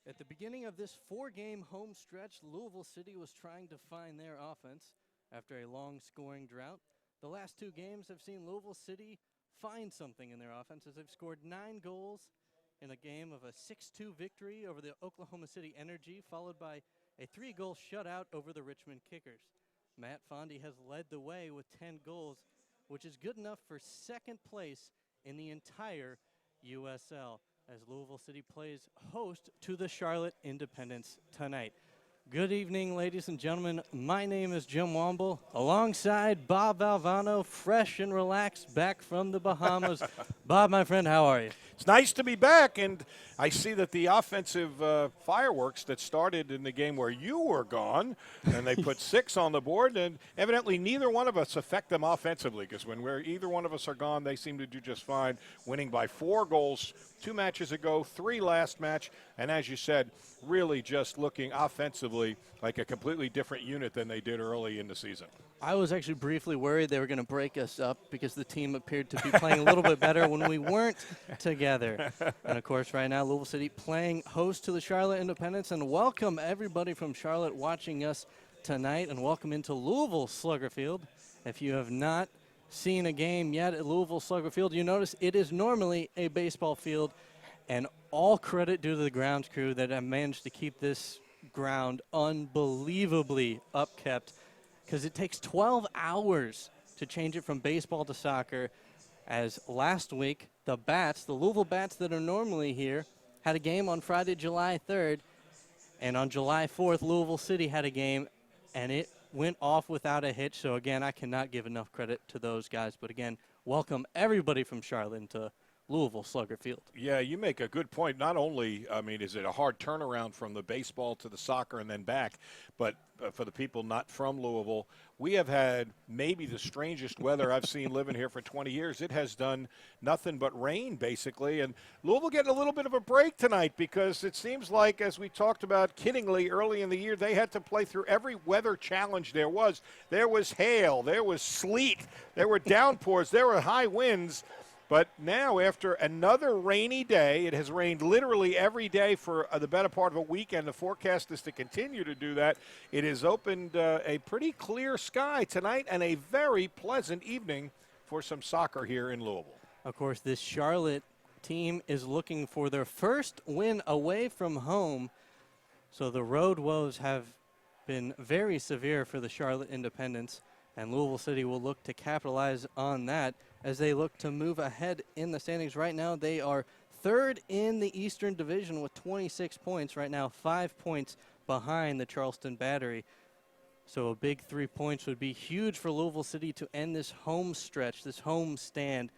At the beginning of this four-game home stretch, Louisville City was trying to find their offense after a long scoring drought. The last two games have seen Louisville City find something in their offense as they've scored 9 goals in a game of a 6-2 victory over the Oklahoma City Energy, followed by a 3-goal shutout over the Richmond Kickers. Matt Fondy has led the way with 10 goals, which is good enough for second place in the entire USL as Louisville City plays host to the Charlotte Independence tonight. Good evening, ladies and gentlemen. My name is Jim Womble, alongside Bob Valvano, fresh and relaxed back from the Bahamas. Bob, my friend, how are you? It's nice to be back, and I see that the offensive fireworks that started in the game where you were gone, and they put 6 on the board, and evidently neither one of us affect them offensively, because when either one of us are gone, they seem to do just fine, winning by 4 goals 2 matches ago, 3 last match, and as you said, really just looking offensively like a completely different unit than they did early in the season. I was actually briefly worried they were going to break us up because the team appeared to be playing a little bit better when we weren't together. And, of course, right now, Louisville City playing host to the Charlotte Independence. And welcome everybody from Charlotte watching us tonight, and welcome into Louisville Slugger Field. If you have not seen a game yet at Louisville Slugger Field, you notice it is normally a baseball field, and all credit due to the grounds crew that have managed to keep this ground unbelievably upkept, because it takes 12 hours to change it from baseball to soccer. As last week, the Louisville Bats that are normally here, had a game on Friday, July 3rd, and on July 4th, Louisville City had a game, and it went off without a hitch. So, again, I cannot give enough credit to those guys. But, again, welcome everybody from Charlotte into Louisville Slugger Field. Yeah, you make a good point. Not only, is it a hard turnaround from the baseball to the soccer and then back, but for the people not from Louisville, we have had maybe the strangest weather I've seen living here for 20 years. It has done nothing but rain, basically, and Louisville getting a little bit of a break tonight because it seems like, as we talked about kiddingly early in the year, they had to play through every weather challenge there was. There was hail, there was sleet, there were downpours, there were high winds. But now, after another rainy day, it has rained literally every day for the better part of a week, and the forecast is to continue to do that. It has opened a pretty clear sky tonight and a very pleasant evening for some soccer here in Louisville. Of course, this Charlotte team is looking for their first win away from home. So the road woes have been very severe for the Charlotte Independence, and Louisville City will look to capitalize on that as they look to move ahead in the standings. Right now, they are third in the Eastern Division with 26 points. Right now, 5 points behind the Charleston Battery. So a big 3 points would be huge for Louisville City to end this home stretch, this home stand,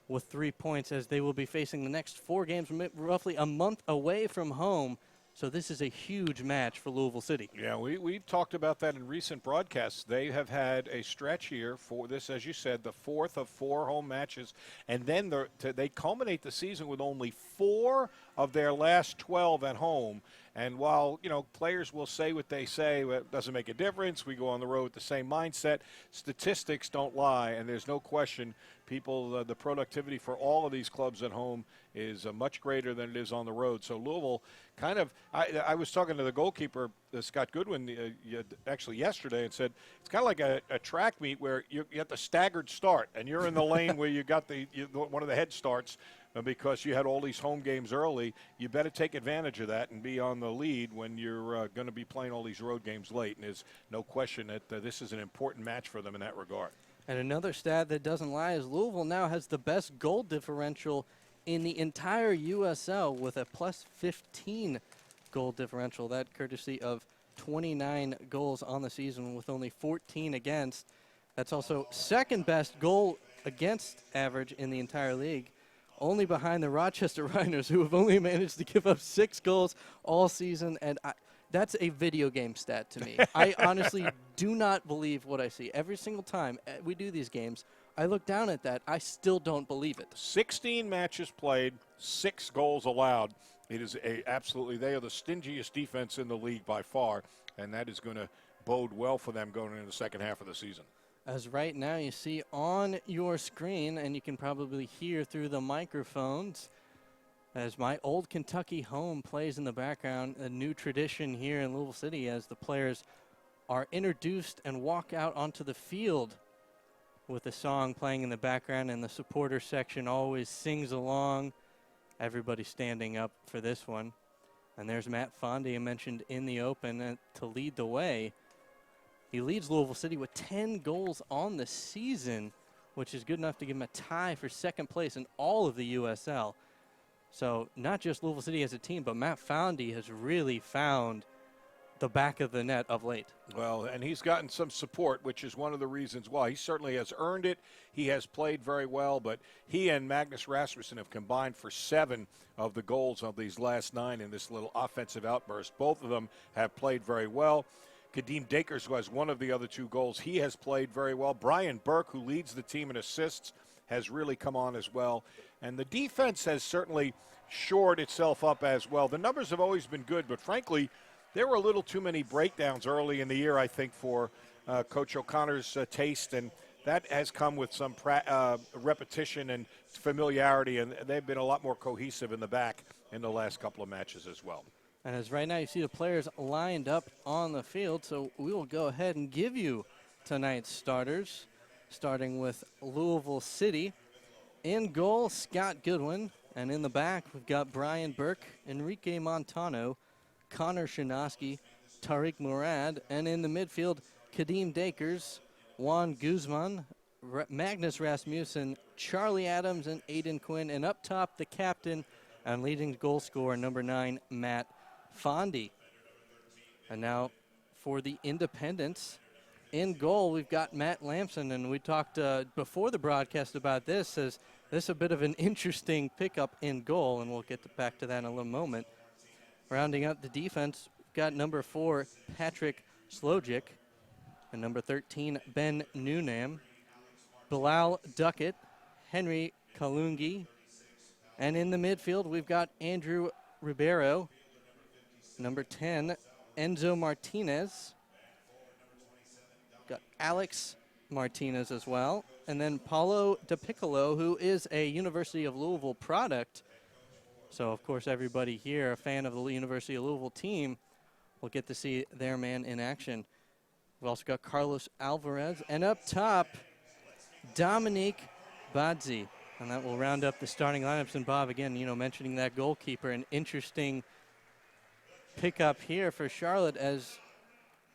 with 3 points, as they will be facing the next 4 games roughly a month away from home. So this is a huge match for Louisville City. Yeah, we've talked about that in recent broadcasts. They have had a stretch here for this, as you said, the 4th of 4 home matches, and then they culminate the season with only 4 of their last 12 at home. And while, players will say what they say, well, it doesn't make a difference, we go on the road with the same mindset, statistics don't lie, and there's no question the productivity for all of these clubs at home is much greater than it is on the road. So Louisville kind of, I was talking to the goalkeeper, Scott Goodwin, actually yesterday, and said it's kind of like a track meet where you get the staggered start, and you're in the lane where you got one of the head starts. Because you had all these home games early, you better take advantage of that and be on the lead when you're going to be playing all these road games late. And there's no question that this is an important match for them in that regard. And another stat that doesn't lie is Louisville now has the best goal differential in the entire USL with a plus 15 goal differential. That courtesy of 29 goals on the season with only 14 against. That's also second best goal against average in the entire league, only behind the Rochester Rhinos, who have only managed to give up 6 goals all season. And that's a video game stat to me. I honestly do not believe what I see. Every single time we do these games, I look down at that. I still don't believe it. 16 matches played, 6 goals allowed. It is absolutely, they are the stingiest defense in the league by far, and that is going to bode well for them going into the second half of the season. As right now you see on your screen, and you can probably hear through the microphones, as my old Kentucky home plays in the background, a new tradition here in Louisville City as the players are introduced and walk out onto the field with a song playing in the background, and the supporter section always sings along. Everybody standing up for this one. And there's Matt Fondy, I mentioned in the open, to lead the way. He leads Louisville City with 10 goals on the season, which is good enough to give him a tie for second place in all of the USL. So not just Louisville City as a team, but Matt Fondy has really found the back of the net of late. Well, and he's gotten some support, which is one of the reasons why. He certainly has earned it. He has played very well, but he and Magnus Rasmussen have combined for 7 of the goals of these last 9 in this little offensive outburst. Both of them have played very well. Kadeem Dakers, who has one of the other 2 goals, he has played very well. Brian Burke, who leads the team in assists, has really come on as well. And the defense has certainly shored itself up as well. The numbers have always been good, but frankly, there were a little too many breakdowns early in the year, I think, for Coach O'Connor's taste, and that has come with some repetition and familiarity, and they've been a lot more cohesive in the back in the last couple of matches as well. And as right now you see the players lined up on the field, so we will go ahead and give you tonight's starters, starting with Louisville City. In goal, Scott Goodwin, and in the back we've got Brian Burke, Enrique Montano, Connor Shinosky, Tariq Murad, and in the midfield, Kadeem Dakers, Juan Guzman, Magnus Rasmussen, Charlie Adams, and Aiden Quinn. And up top, the captain and leading goal scorer, number 9, Matt Fondy. And now for the Independents. In goal, we've got Matt Lamson, and we talked before the broadcast about this, as this is a bit of an interesting pickup in goal, and we'll get back to that in a little moment. Rounding out the defense, we've got number 4, Patrick Slojic, and number 13, Ben Nunam, Bilal Duckett, Henry Kalungi, and in the midfield, we've got Andrew Ribeiro, number 10, Enzo Martinez, got Alex Martinez as well, and then Paulo DePiccolo, who is a University of Louisville product. So, of course, everybody here, a fan of the University of Louisville team, will get to see their man in action. We've also got Carlos Alvarez, and up top, Dominique Badzi. And that will round up the starting lineups. And Bob, again, mentioning that goalkeeper, an interesting pickup here for Charlotte, as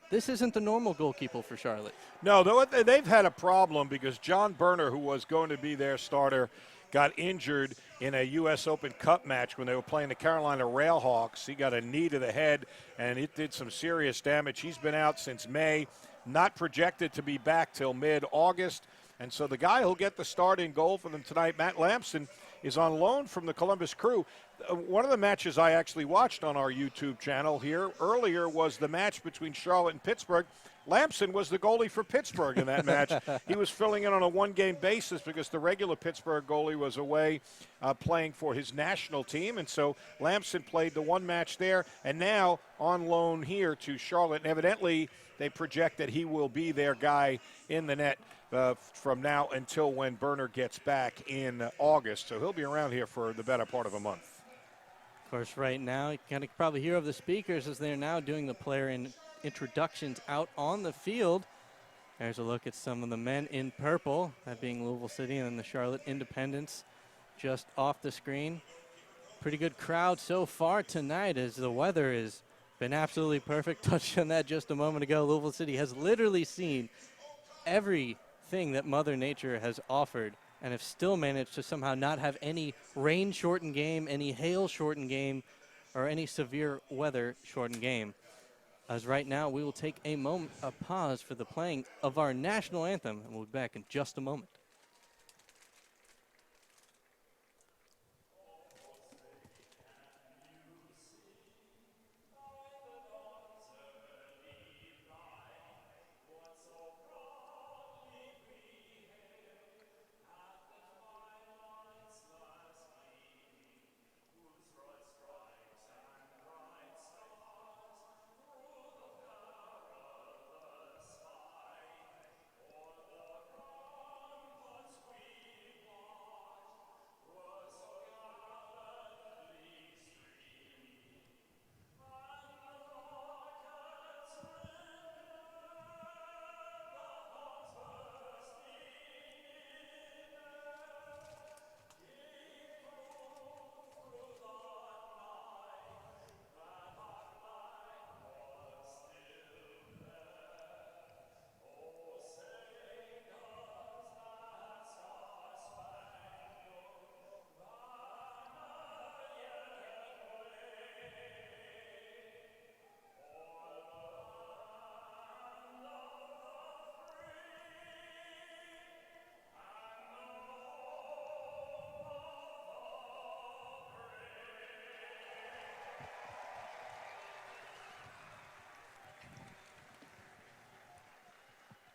this isn't the normal goalkeeper for Charlotte. No, they've had a problem because John Berner, who was going to be their starter, got injured in a U.S. Open Cup match when they were playing the Carolina Railhawks. He got a knee to the head, and it did some serious damage. He's been out since May, not projected to be back till mid-August. And so the guy who'll get the start in goal for them tonight, Matt Lamson, is on loan from the Columbus Crew. One of the matches I actually watched on our YouTube channel here earlier was the match between Charlotte and Pittsburgh. Lamson was the goalie for Pittsburgh in that match. He was filling in on a one-game basis because the regular Pittsburgh goalie was away playing for his national team. And so Lamson played the one match there and now on loan here to Charlotte. And evidently they project that he will be their guy in the net from now until when Berner gets back in August. So he'll be around here for the better part of a month. Of course, right now, you can probably hear of the speakers as they're now doing the player introductions out on the field. There's a look at some of the men in purple, that being Louisville City and then the Charlotte Independents just off the screen. Pretty good crowd so far tonight as the weather has been absolutely perfect. Touched on that just a moment ago. Louisville City has literally seen everything that Mother Nature has offered and have still managed to somehow not have any rain-shortened game, any hail-shortened game, or any severe weather-shortened game. As right now, we will take a pause for the playing of our national anthem, and we'll be back in just a moment.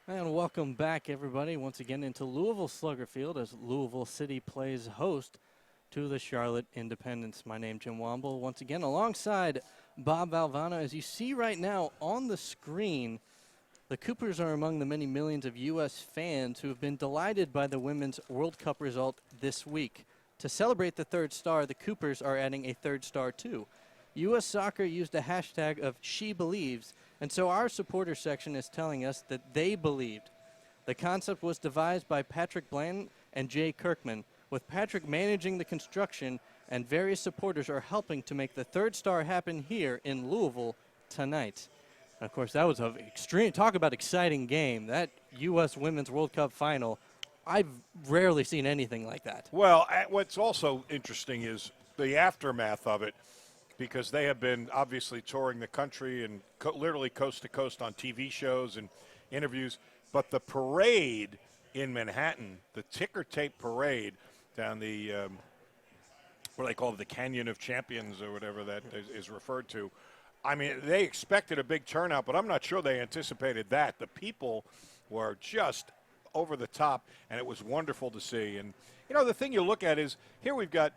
And welcome back, everybody, once again into Louisville Slugger Field as Louisville City plays host to the Charlotte Independence. My name is Jim Womble, once again alongside Bob Valvano. As you see right now on the screen, the Coopers are among the many millions of U.S. fans who have been delighted by the Women's World Cup result this week. To celebrate the third star, the Coopers are adding a third star too. U.S. Soccer used a hashtag of #SheBelieves, and so our supporter section is telling us that they believed. The concept was devised by Patrick Blanton and Jay Kirkman, with Patrick managing the construction, and various supporters are helping to make the third star happen here in Louisville tonight. And of course, that was an extreme, talk about exciting game. That U.S. Women's World Cup final, I've rarely seen anything like that. Well, what's also interesting is the aftermath of it, because they have been obviously touring the country and literally coast to coast on TV shows and interviews. But the parade in Manhattan, the ticker tape parade down the, what do they call it, the Canyon of Champions or whatever that is referred to. I mean, they expected a big turnout, but I'm not sure they anticipated that. The people were just over the top, and it was wonderful to see. And, you know, the thing you look at is here we've got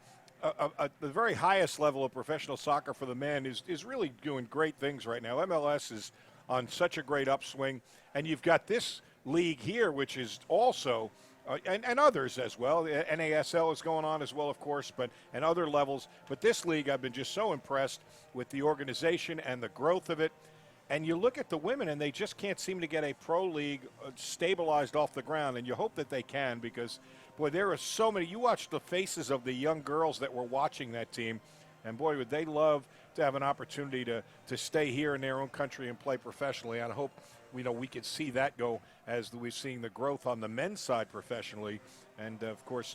the very highest level of professional soccer for the men is really doing great things right now. MLS is on such a great upswing, and you've got this league here, which is also and others as well. The NASL is going on as well, of course, and other levels. But this league, I've been just so impressed with the organization and the growth of it. And you look at the women, and they just can't seem to get a pro league stabilized off the ground. And you hope that they can, because, boy, there are so many. You watch the faces of the young girls that were watching that team, and, boy, would they love to have an opportunity to stay here in their own country and play professionally. I hope we could see that go as we've seen the growth on the men's side professionally. And, of course,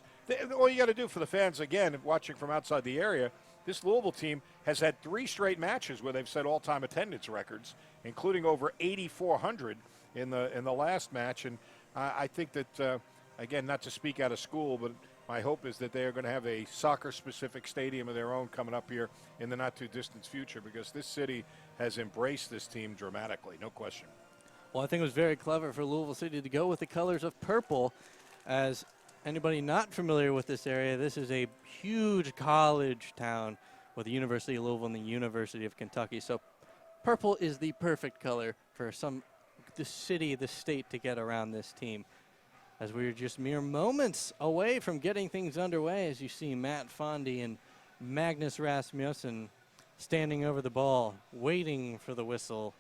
all you got to do for the fans, again, watching from outside the area, this Louisville team has had 3 straight matches where they've set all-time attendance records, including over 8,400 in the last match. And I think that, again, not to speak out of school, but my hope is that they are going to have a soccer-specific stadium of their own coming up here in the not-too-distant future, because this city has embraced this team dramatically, no question. Well, I think it was very clever for Louisville City to go with the colors of purple. As anybody not familiar with this area, this is a huge college town with the University of Louisville and the University of Kentucky. So purple is the perfect color for the city, the state to get around this team. As we are just mere moments away from getting things underway, as you see Matt Fondy and Magnus Rasmussen standing over the ball, waiting for the whistle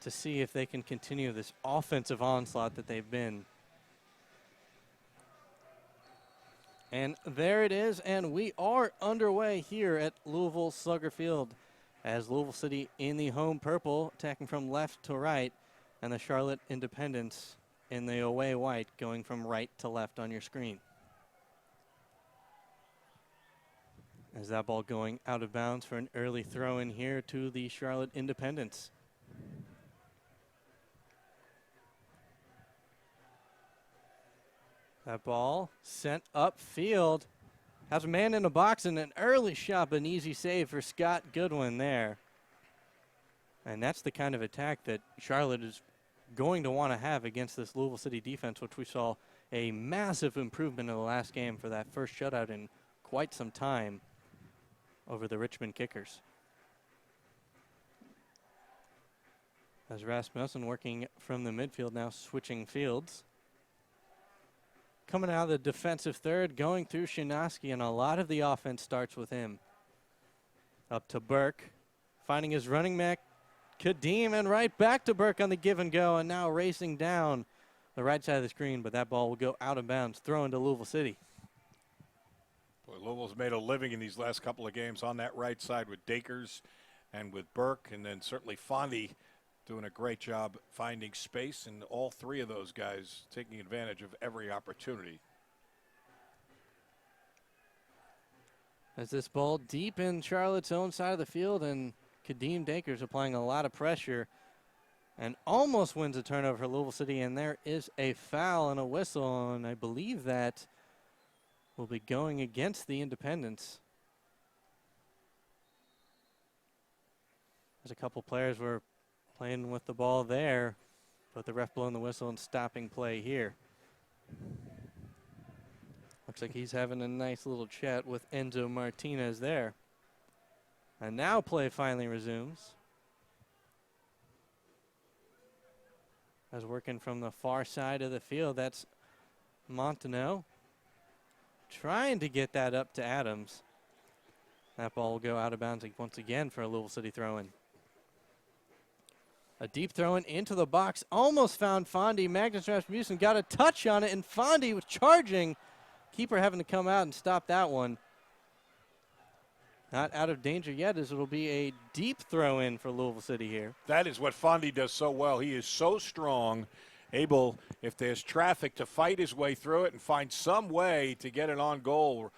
to see if they can continue this offensive onslaught that they've been. And there it is, and we are underway here at Louisville Slugger Field as Louisville City in the home purple, attacking from left to right, and the Charlotte Independence in the away white, going from right to left on your screen. As that ball going out of bounds for an early throw in here to the Charlotte Independence. That ball sent upfield. Has a man in the box and an early shot, but an easy save for Scott Goodwin there. And that's the kind of attack that Charlotte is going to want to have against this Louisville City defense, which we saw a massive improvement in the last game for that first shutout in quite some time over the Richmond Kickers. As Rasmussen working from the midfield now, switching fields. Coming out of the defensive third, going through Shinoski, and a lot of the offense starts with him. Up to Burke, finding his running back, Kadeem, and right back to Burke on the give and go, and now racing down the right side of the screen, but that ball will go out of bounds, thrown to Louisville City. Boy, Louisville's made a living in these last couple of games on that right side with Dakers and with Burke, and then certainly Fondy doing a great job finding space, and all 3 of those guys taking advantage of every opportunity. As this ball deep in Charlotte's own side of the field, and Kadeem Dakers applying a lot of pressure and almost wins a turnover for Louisville City, and there is a foul and a whistle, and I believe that will be going against the Independents. There's a couple players were playing with the ball there. But the ref blowing the whistle and stopping play here. Looks like he's having a nice little chat with Enzo Martinez there. And now play finally resumes. As working from the far side of the field, that's Montaneau trying to get that up to Adams. That ball will go out of bounds once again for a Louisville City throw-in. A deep throw-in into the box. Almost found Fondy. Magnus Rasmussen got a touch on it, and Fondy was charging. Keeper having to come out and stop that one. Not out of danger yet, as it'll be a deep throw-in for Louisville City here. That is what Fondy does so well. He is so strong, able, if there's traffic, to fight his way through it and find some way to get it on goal.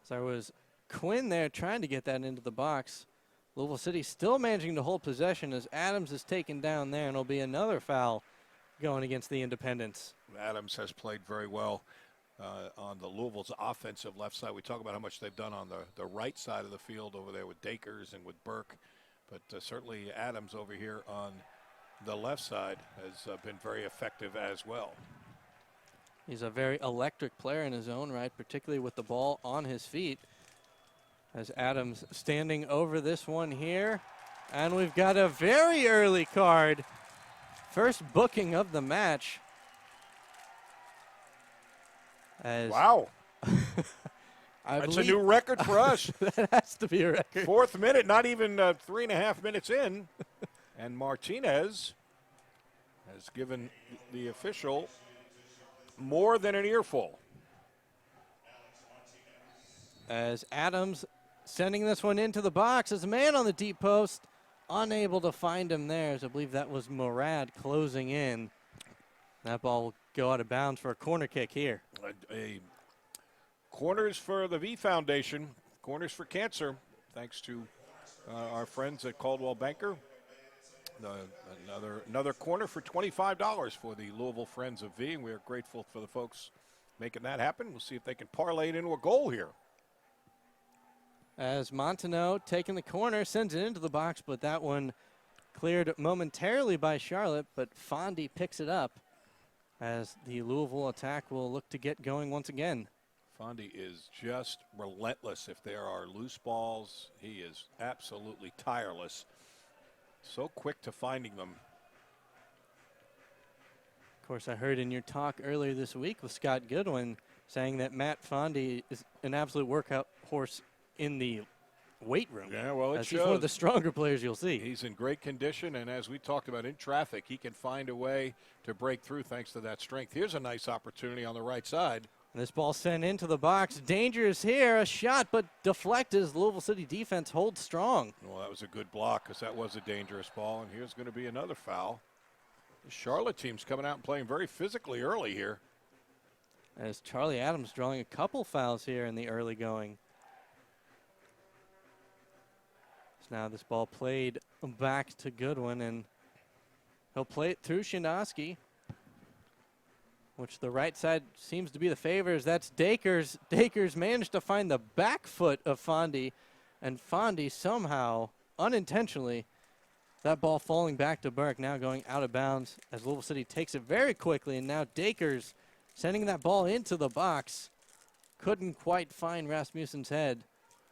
So there was Quinn there trying to get that into the box. Louisville City still managing to hold possession as Adams is taken down there, and it'll be another foul going against the Independents. Adams has played very well on the Louisville's offensive left side. We talk about how much they've done on the right side of the field over there with Dakers and with Burke. But certainly Adams over here on the left side has been very effective as well. He's a very electric player in his own right, particularly with the ball on his feet. As Adams standing over this one here. And we've got a very early card. First booking of the match. Wow. That's a new record for us. That has to be a record. 4th minute, not even 3.5 minutes in. And Martinez has given the official more than an earful. As Adams sending this one into the box as a man on the deep post, unable to find him there, as I believe that was Murad closing in. That ball will go out of bounds for a corner kick here. A corners for the V Foundation, Corners for Cancer, thanks to our friends at Caldwell Banker. Another corner for $25 for the Louisville Friends of V, and we are grateful for the folks making that happen. We'll see if they can parlay it into a goal here. As Montaneau taking the corner, sends it into the box, but that one cleared momentarily by Charlotte, but Fondy picks it up as the Louisville attack will look to get going once again. Fondy is just relentless. If there are loose balls, he is absolutely tireless. So quick to finding them. Of course, I heard in your talk earlier this week with Scott Goodwin saying that Matt Fondy is an absolute workout horse in the weight room. Yeah, well, he's one of the stronger players you'll see. He's in great condition, and as we talked about in traffic, he can find a way to break through thanks to that strength. Here's a nice opportunity on the right side. And this ball sent into the box. Danger is here. A shot, but deflected as Louisville City defense holds strong. Well, that was a good block because that was a dangerous ball, and here's going to be another foul. The Charlotte team's coming out and playing very physically early here. As Charlie Adams drawing a couple fouls here in the early going. So now this ball played back to Goodwin, and he'll play it through Shindoski, which the right side seems to be the favors. That's Dakers. Dakers managed to find the back foot of Fondy, and Fondy somehow, unintentionally, that ball falling back to Burke, now going out of bounds as Louisville City takes it very quickly, and now Dakers sending that ball into the box. Couldn't quite find Rasmussen's head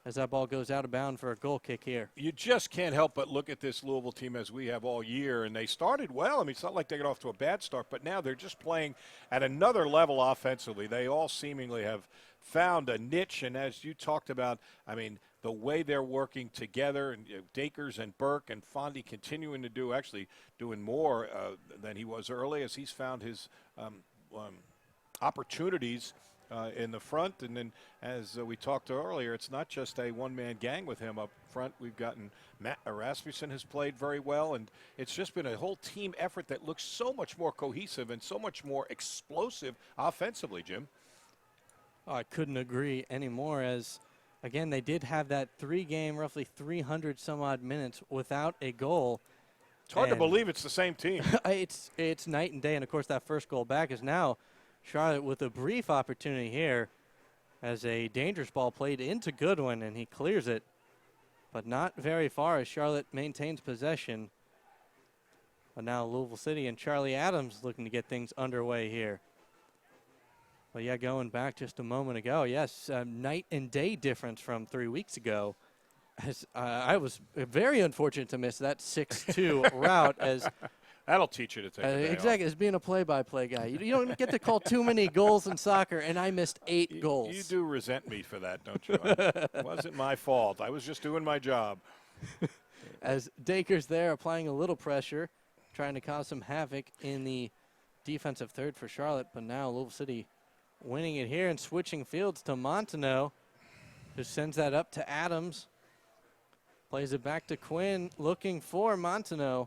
as that ball goes out of bounds for a goal kick here. You just can't help but look at this Louisville team as we have all year, and they started well. I mean, it's not like they got off to a bad start, but now they're just playing at another level offensively. They all seemingly have found a niche, and as you talked about, I mean, the way they're working together, and Dakers and Burke and Fondy continuing to do, actually doing more than he was early as he's found his opportunities in the front. And then as we talked earlier, it's not just a one-man gang with him up front. We've gotten Matt Rasmussen has played very well, and it's just been a whole team effort that looks so much more cohesive and so much more explosive offensively, Jim. Oh, I couldn't agree anymore, as again, they did have that 3-game, roughly 300 some odd minutes without a goal. It's hard to believe it's the same team. It's night and day, and of course that first goal back is now Charlotte with a brief opportunity here as a dangerous ball played into Goodwin, and he clears it, but not very far as Charlotte maintains possession. But now Louisville City and Charlie Adams looking to get things underway here. But yeah, going back just a moment ago, yes, night and day difference from 3 weeks ago. As I was very unfortunate to miss that 6-2 route as That'll teach you to take a day exactly, off. as being a play-by-play guy. You don't get to call too many goals in soccer, and I missed 8 goals. You do resent me for that, don't you? It wasn't my fault. I was just doing my job. As Dakers there applying a little pressure, trying to cause some havoc in the defensive third for Charlotte, but now Louisville City winning it here and switching fields to Montenot, who sends that up to Adams. Plays it back to Quinn, looking for Montenot.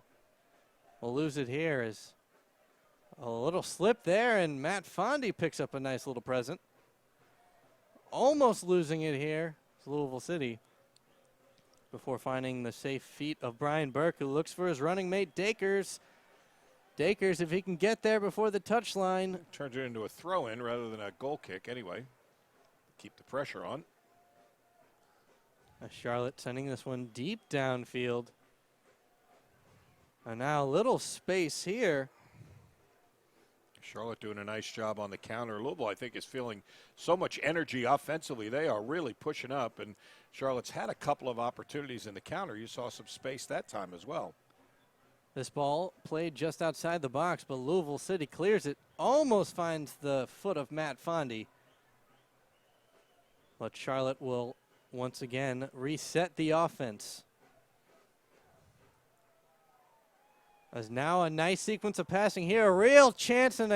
We'll lose it here as a little slip there, and Matt Fondy picks up a nice little present. Almost losing it here. It's Louisville City before finding the safe feet of Brian Burke, who looks for his running mate, Dakers. Dakers, if he can get there before the touchline. Turns it into a throw-in rather than a goal kick anyway. Keep the pressure on. Charlotte sending this one deep downfield. And now a little space here. Charlotte doing a nice job on the counter. Louisville, I think, is feeling so much energy offensively. They are really pushing up, and Charlotte's had a couple of opportunities in the counter. You saw some space that time as well. This ball played just outside the box, but Louisville City clears it. Almost finds the foot of Matt Fondy. But Charlotte will once again reset the offense. As now a nice sequence of passing here. A real chance and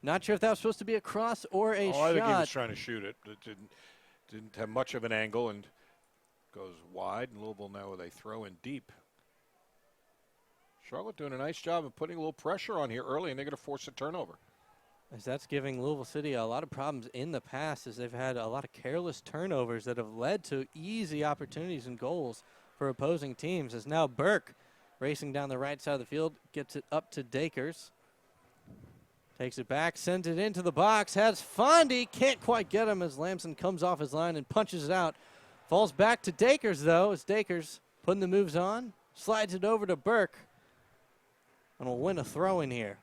not sure if that was supposed to be a cross or a shot. I think he was trying to shoot it. It didn't have much of an angle and goes wide. And Louisville now with a throw in deep. Charlotte doing a nice job of putting a little pressure on here early, and they're going to force a turnover. As that's giving Louisville City a lot of problems in the past, as they've had a lot of careless turnovers that have led to easy opportunities and goals for opposing teams. As now Burke, racing down the right side of the field, gets it up to Dakers. Takes it back, sends it into the box, has Fondy, can't quite get him as Lamson comes off his line and punches it out. Falls back to Dakers, though, as Dakers putting the moves on, slides it over to Burke, and will win a throw in here.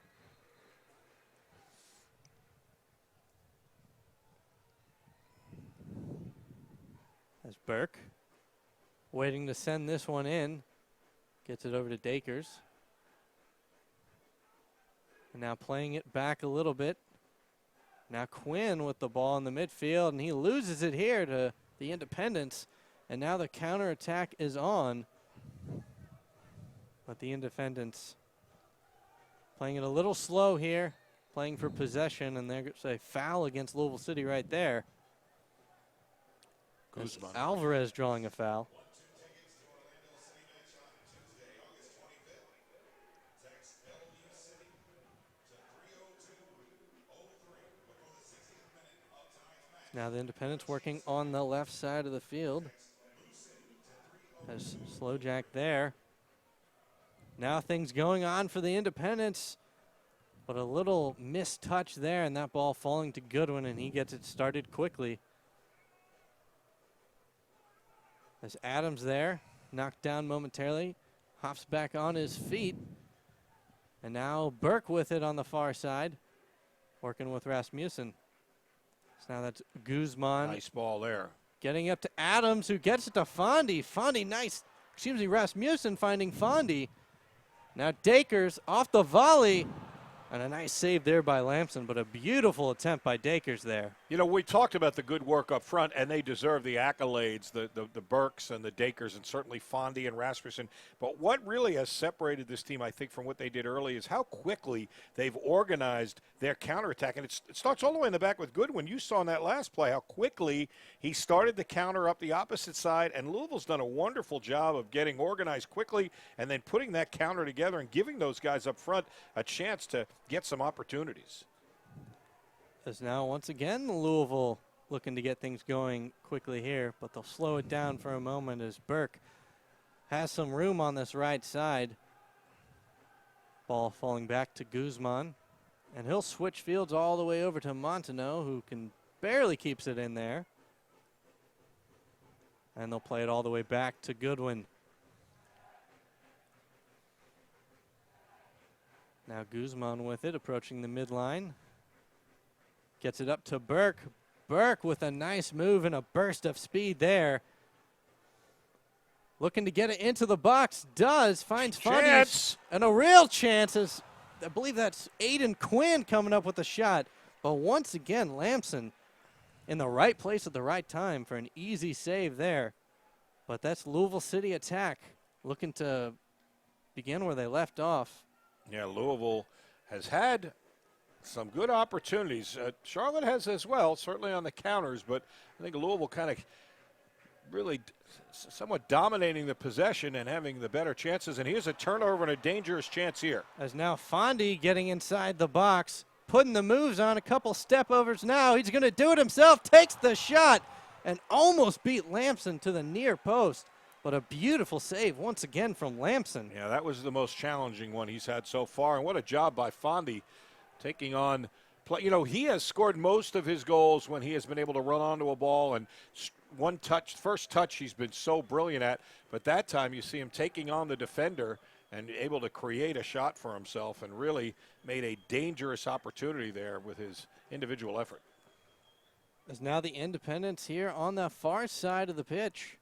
As Burke waiting to send this one in. Gets it over to Dakers. And now playing it back a little bit. Now Quinn with the ball in the midfield, and he loses it here to the Independents. And now the counterattack is on. But the Independents playing it a little slow here, playing for possession, and there's a foul against Louisville City right there. Alvarez drawing a foul. Now the Independents working on the left side of the field. As slow jack there. Now things going on for the Independents, but a little missed touch there, and that ball falling to Goodwin, and he gets it started quickly. As Adams there, knocked down momentarily, hops back on his feet, and now Burke with it on the far side, working with Rasmussen. So now that's Guzman. Nice ball there. Getting up to Adams, who gets it to Fondy. Fondy, nice. Excuse me, Rasmussen finding Fondy. Now Dakers off the volley. And a nice save there by Lamson, but a beautiful attempt by Dakers there. You know, we talked about the good work up front, and they deserve the accolades, the Burks and the Dakers, and certainly Fondy and Rasmussen. But what really has separated this team, I think, from what they did early is how quickly they've organized their counterattack. And it starts all the way in the back with Goodwin. You saw in that last play how quickly he started the counter up the opposite side, and Louisville's done a wonderful job of getting organized quickly and then putting that counter together and giving those guys up front a chance to get some opportunities. As now once again Louisville looking to get things going quickly here, but they'll slow it down for a moment as Burke has some room on this right side. Ball falling back to Guzman, and he'll switch fields all the way over to Montenot, who can barely keeps it in there. And they'll play it all the way back to Goodwin. Now Guzman with it, approaching the midline. Gets it up to Burke. Burke with a nice move and a burst of speed there. Looking to get it into the box. Does. Finds Fondy. And a real chance is, I believe that's Aiden Quinn coming up with a shot. But once again, Lamson in the right place at the right time for an easy save there. But that's Louisville City attack looking to begin where they left off. Yeah, Louisville has had some good opportunities. Charlotte has as well, certainly on the counters, but I think Louisville kind of really somewhat dominating the possession and having the better chances. And here's a turnover and a dangerous chance here. As now Fondy getting inside the box, putting the moves on, a couple step overs now. He's going to do it himself, takes the shot, and almost beat Lamson to the near post. But a beautiful save once again from Lamson. Yeah, that was the most challenging one he's had so far. And what a job by Fondy taking on play. You know, he has scored most of his goals when he has been able to run onto a ball and one touch, first touch he's been so brilliant at. But that time you see him taking on the defender and able to create a shot for himself and really made a dangerous opportunity there with his individual effort. As now the Independents here on the far side of the pitch.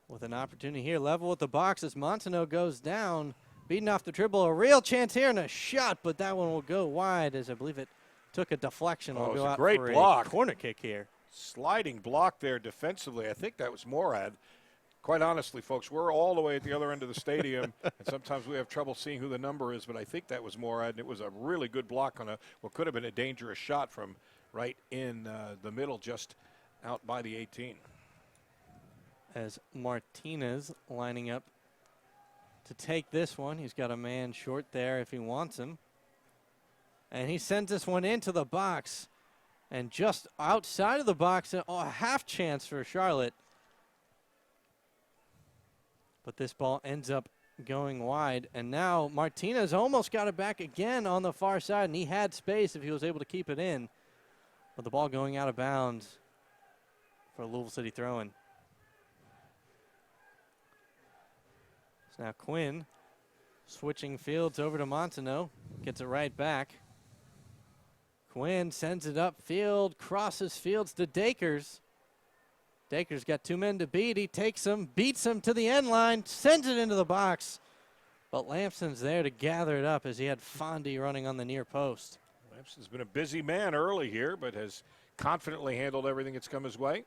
With an opportunity here, level with the box as Montenot goes down. Beating off the dribble, a real chance here and a shot, but that one will go wide as I believe it took a deflection. Oh, Will go it was a out great for block. a corner kick here. Sliding block there defensively. I think that was Morad. Quite honestly, folks, we're all the way at the other end of the stadium, and sometimes we have trouble seeing who the number is, but I think that was Morad, and it was a really good block on what could have been a dangerous shot from right in the middle, just out by the 18. As Martinez lining up to take this one. He's got a man short there if he wants him. And he sends this one into the box. And just outside of the box, a half chance for Charlotte. But this ball ends up going wide. And now Martinez almost got it back again on the far side. And he had space if he was able to keep it in. But the ball going out of bounds for Louisville City throw-in. Now Quinn switching fields over to Montenot. Gets it right back. Quinn sends it upfield, crosses fields to Dakers. Dakers got two men to beat. He takes him, beats him to the end line, sends it into the box. But Lampson's there to gather it up as he had Fondy running on the near post. Lampson's been a busy man early here, but has confidently handled everything that's come his way.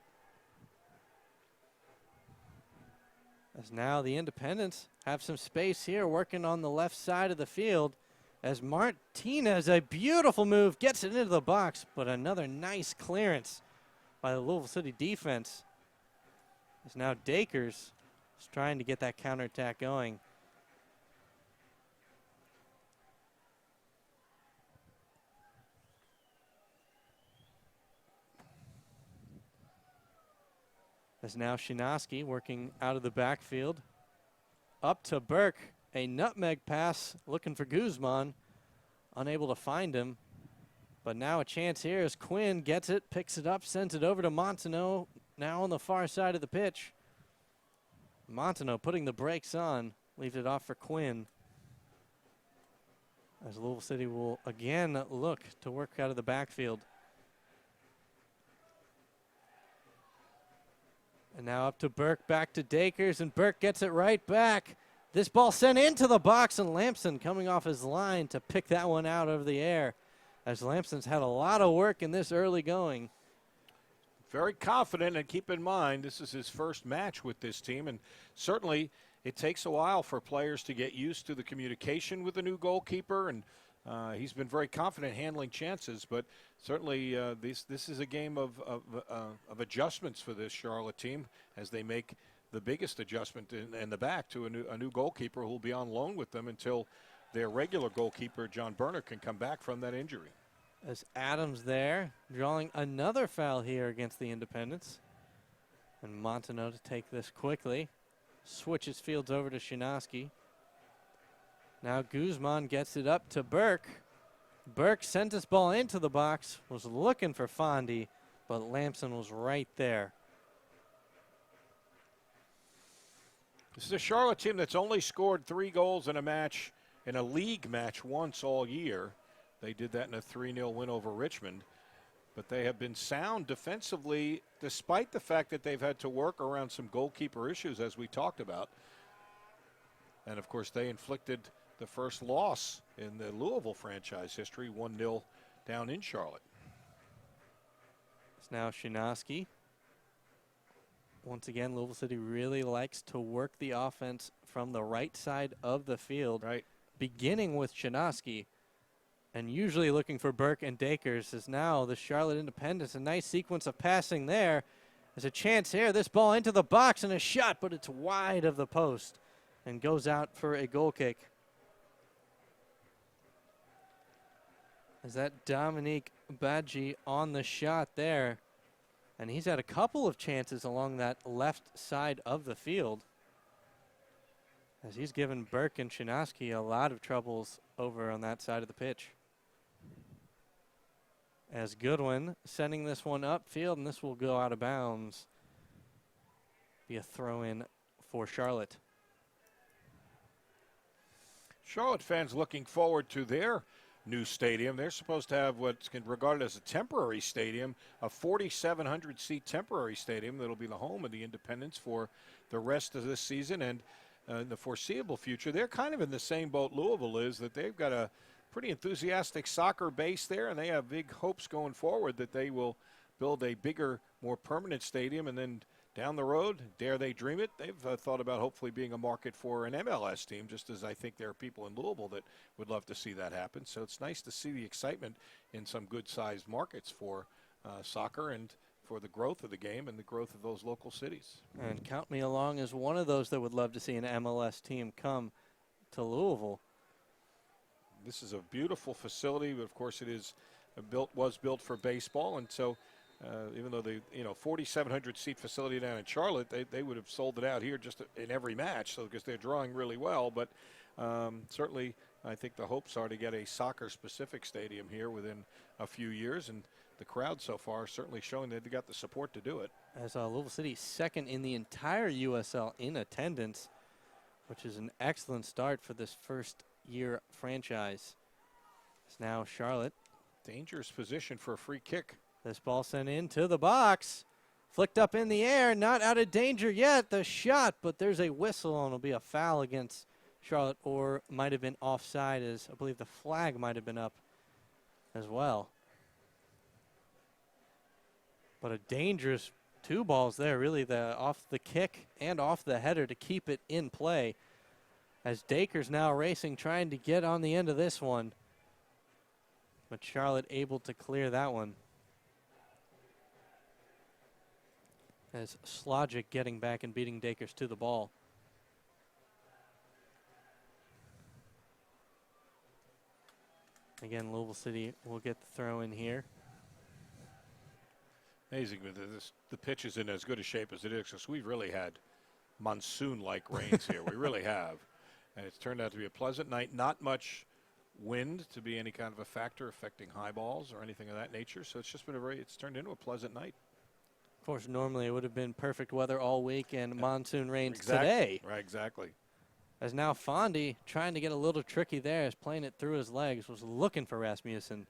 As now the Independents have some space here working on the left side of the field as Martinez, a beautiful move, gets it into the box, but another nice clearance by the Louisville City defense. As now Dakers is trying to get that counterattack going. As now Shinoski working out of the backfield. Up to Burke. A nutmeg pass looking for Guzman. Unable to find him. But now a chance here as Quinn gets it, picks it up, sends it over to Montenot. Now on the far side of the pitch. Montenot putting the brakes on. Leaves it off for Quinn. As Louisville City will again look to work out of the backfield. And now up to Burke, back to Dakers, and Burke gets it right back. This ball sent into the box, and Lampson coming off his line to pick that one out over the air, as Lampson's had a lot of work in this early going. Very confident, and keep in mind, this is his first match with this team, and certainly it takes a while for players to get used to the communication with the new goalkeeper, and he's been very confident handling chances, but certainly this is a game of adjustments for this Charlotte team as they make the biggest adjustment in the back to a new goalkeeper who will be on loan with them until their regular goalkeeper, John Berner, can come back from that injury. As Adams there, drawing another foul here against the Independents. And Montenot to take this quickly. Switches fields over to Shinoski. Now Guzman gets it up to Burke. Burke sent this ball into the box, was looking for Fondy, but Lampson was right there. This is a Charlotte team that's only scored 3 goals in a match in a league match once all year. They did that in a 3-0 win over Richmond. But they have been sound defensively, despite the fact that they've had to work around some goalkeeper issues, as we talked about. And, of course, they inflicted the first loss in the Louisville franchise history, 1-0 down in Charlotte. It's now Shinoski. Once again, Louisville City really likes to work the offense from the right side of the field, Right. beginning with Shinoski. And usually looking for Burke and Dakers is now the Charlotte Independents. A nice sequence of passing there. There's a chance here. This ball into the box and a shot, but it's wide of the post and goes out for a goal kick. Is that Dominique Badji on the shot there? And he's had a couple of chances along that left side of the field, as he's given Burke and Shinoski a lot of troubles over on that side of the pitch. As Goodwin sending this one upfield, and this will go out of bounds. Be a throw-in for Charlotte. Charlotte fans looking forward to their new stadium. They're supposed to have what's regarded as a temporary stadium, a 4,700-seat temporary stadium that'll be the home of the Independents for the rest of this season and in the foreseeable future. They're kind of in the same boat Louisville is, that they've got a pretty enthusiastic soccer base there, and they have big hopes going forward that they will build a bigger, more permanent stadium. And then down the road, dare they dream it, they've thought about hopefully being a market for an MLS team, just as I think there are people in Louisville that would love to see that happen. So it's nice to see the excitement in some good-sized markets for soccer and for the growth of the game and the growth of those local cities. And count me along as one of those that would love to see an MLS team come to Louisville. This is a beautiful facility, but of course it is was built for baseball, and so even though the 4,700 seat facility down in Charlotte, they would have sold it out here just in every match, so because they're drawing really well. But certainly, I think the hopes are to get a soccer specific stadium here within a few years, and the crowd so far certainly showing that they got the support to do it. As Louisville City second in the entire USL in attendance, which is an excellent start for this first year franchise. It's now Charlotte. Dangerous position for a free kick. This ball sent into the box. Flicked up in the air, not out of danger yet. The shot, but there's a whistle, and it'll be a foul against Charlotte, or might have been offside, as I believe the flag might have been up as well. But a dangerous two balls there, really, off the kick and off the header to keep it in play. As Daker's now racing, trying to get on the end of this one. But Charlotte able to clear that one. As Slogic getting back and beating Dakers to the ball. Again, Louisville City will get the throw in here. Amazing, but the pitch is in as good a shape as it is, because we've really had monsoon-like rains here. We really have. And it's turned out to be a pleasant night. Not much wind to be any kind of a factor affecting high balls or anything of that nature. So it's just been it's turned into a pleasant night. Of course, normally it would have been perfect weather all week and monsoon rains Exactly. today. Right, exactly. As now Fondy, trying to get a little tricky there, is playing it through his legs, was looking for Rasmussen.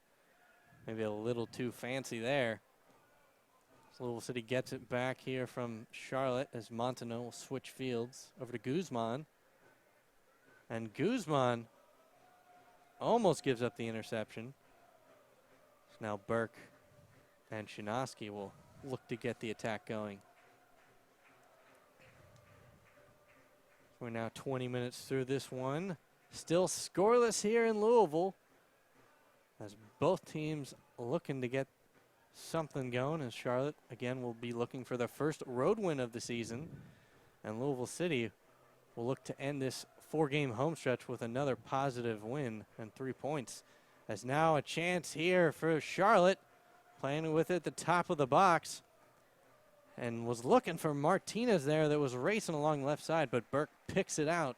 Maybe a little too fancy there. So Louisville City gets it back here from Charlotte as Montano will switch fields over to Guzman. And Guzman almost gives up the interception. So now Burke and Shinoski will look to get the attack going. We're now 20 minutes through this one. Still scoreless here in Louisville, as both teams looking to get something going, as Charlotte, again, will be looking for their first road win of the season. And Louisville City will look to end this 4-game home stretch with another positive win and 3 points. As now a chance here for Charlotte, playing with it at the top of the box. And was looking for Martinez there that was racing along the left side, but Burke picks it out.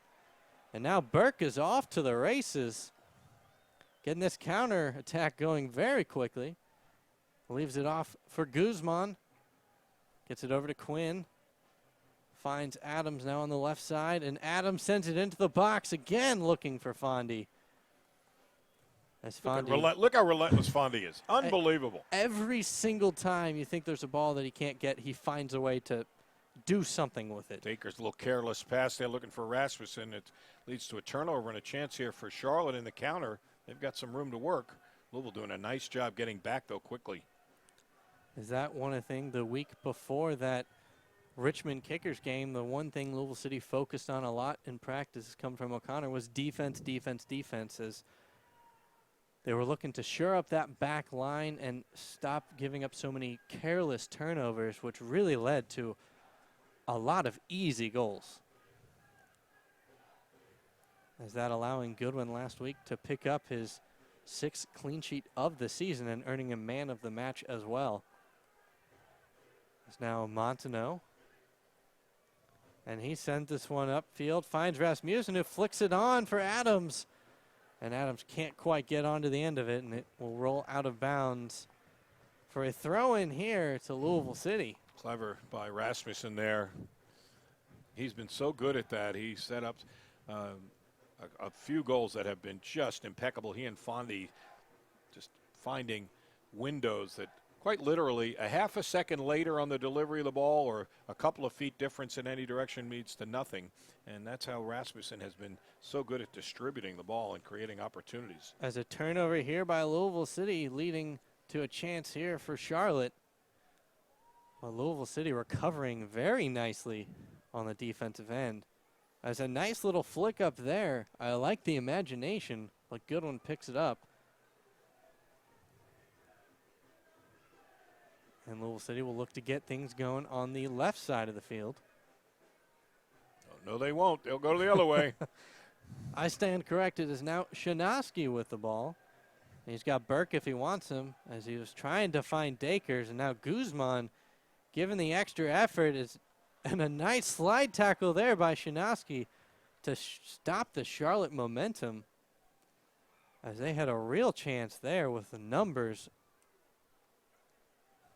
And now Burke is off to the races, getting this counter attack going very quickly. Leaves it off for Guzman. Gets it over to Quinn. Finds Adams now on the left side, and Adams sends it into the box again, looking for Fondy. As Fondy, Look how relentless Fondy is. Unbelievable. every single time you think there's a ball that he can't get, he finds a way to do something with it. Daker's a little careless pass there looking for Rasmussen. It leads to a turnover and a chance here for Charlotte in the counter. They've got some room to work. Louisville doing a nice job getting back, though, quickly. Is that one thing the week before that Richmond Kickers game, the one thing Louisville City focused on a lot in practice come from O'Connor was defense, defense, defense. As they were looking to shore up that back line and stop giving up so many careless turnovers, which really led to a lot of easy goals. As that allowing Goodwin last week to pick up his 6th clean sheet of the season and earning a man of the match as well. It's now Montaneau. And he sends this one upfield, finds Rasmussen, who flicks it on for Adams. And Adams can't quite get onto the end of it, and it will roll out of bounds for a throw-in here to Louisville City. Clever by Rasmussen there. He's been so good at that. He set up a few goals that have been just impeccable. He and Fondy just finding windows that quite literally a half a second later on the delivery of the ball or a couple of feet difference in any direction leads to nothing. And that's how Rasmussen has been so good at distributing the ball and creating opportunities. As a turnover here by Louisville City, leading to a chance here for Charlotte. Well, Louisville City recovering very nicely on the defensive end. As a nice little flick up there. I like the imagination, but Goodwin picks it up. And Louisville City will look to get things going on the left side of the field. Oh, no, they won't. They'll go the other way. I stand corrected. Is now Shinosky with the ball. And he's got Burke if he wants him, as he was trying to find Dakers. And now Guzman, given the extra effort, and a nice slide tackle there by Shinosky to stop the Charlotte momentum, as they had a real chance there with the numbers.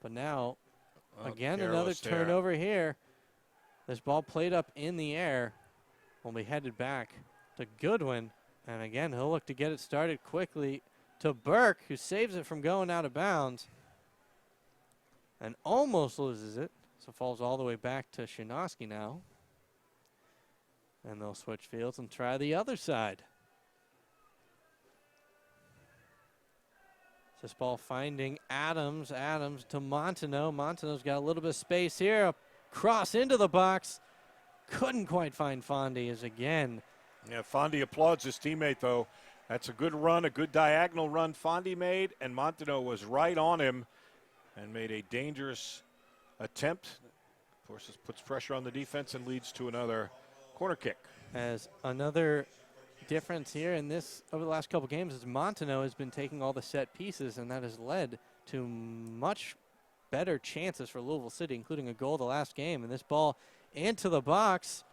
But now, again, another turnover here. This ball played up in the air will be headed back to Goodwin. And again, he'll look to get it started quickly to Burke, who saves it from going out of bounds and almost loses it. So falls all the way back to Shinosky now. And they'll switch fields and try the other side. This ball finding Adams. Adams to Montaneau. Montaneau's got a little bit of space here. A cross into the box. Couldn't quite find Fondy as again. Yeah, Fondy applauds his teammate, though. That's a good run, a good diagonal run Fondy made, and Montaneau was right on him and made a dangerous attempt. Of course, this puts pressure on the defense and leads to another corner kick. As another difference here in this over the last couple games is Montaneau has been taking all the set pieces, and that has led to much better chances for Louisville City, including a goal the last game. And this ball into the box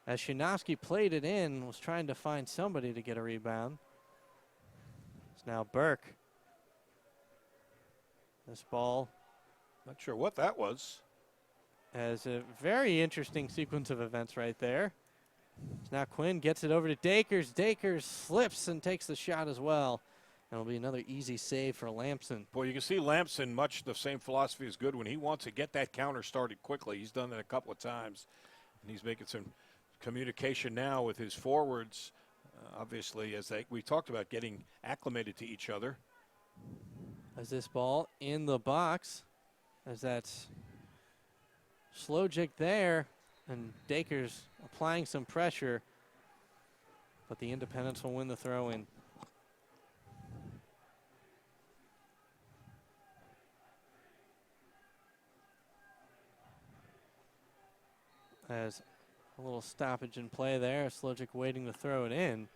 as Shinosky played it in, was trying to find somebody to get a rebound. It's now Burke. This ball, not sure what that was. Has a very interesting sequence of events right there. Now Quinn gets it over to Dakers. Dakers slips and takes the shot as well. And it'll be another easy save for Lampson. Boy, you can see Lampson, much the same philosophy as Goodwin. He wants to get that counter started quickly. He's done it a couple of times. And he's making some communication now with his forwards, obviously, as we talked about getting acclimated to each other. As this ball in the box, as that's Slojic there, and Dakers applying some pressure, but the Independents will win the throw-in. As a little stoppage in play there, Slojic waiting to throw it in.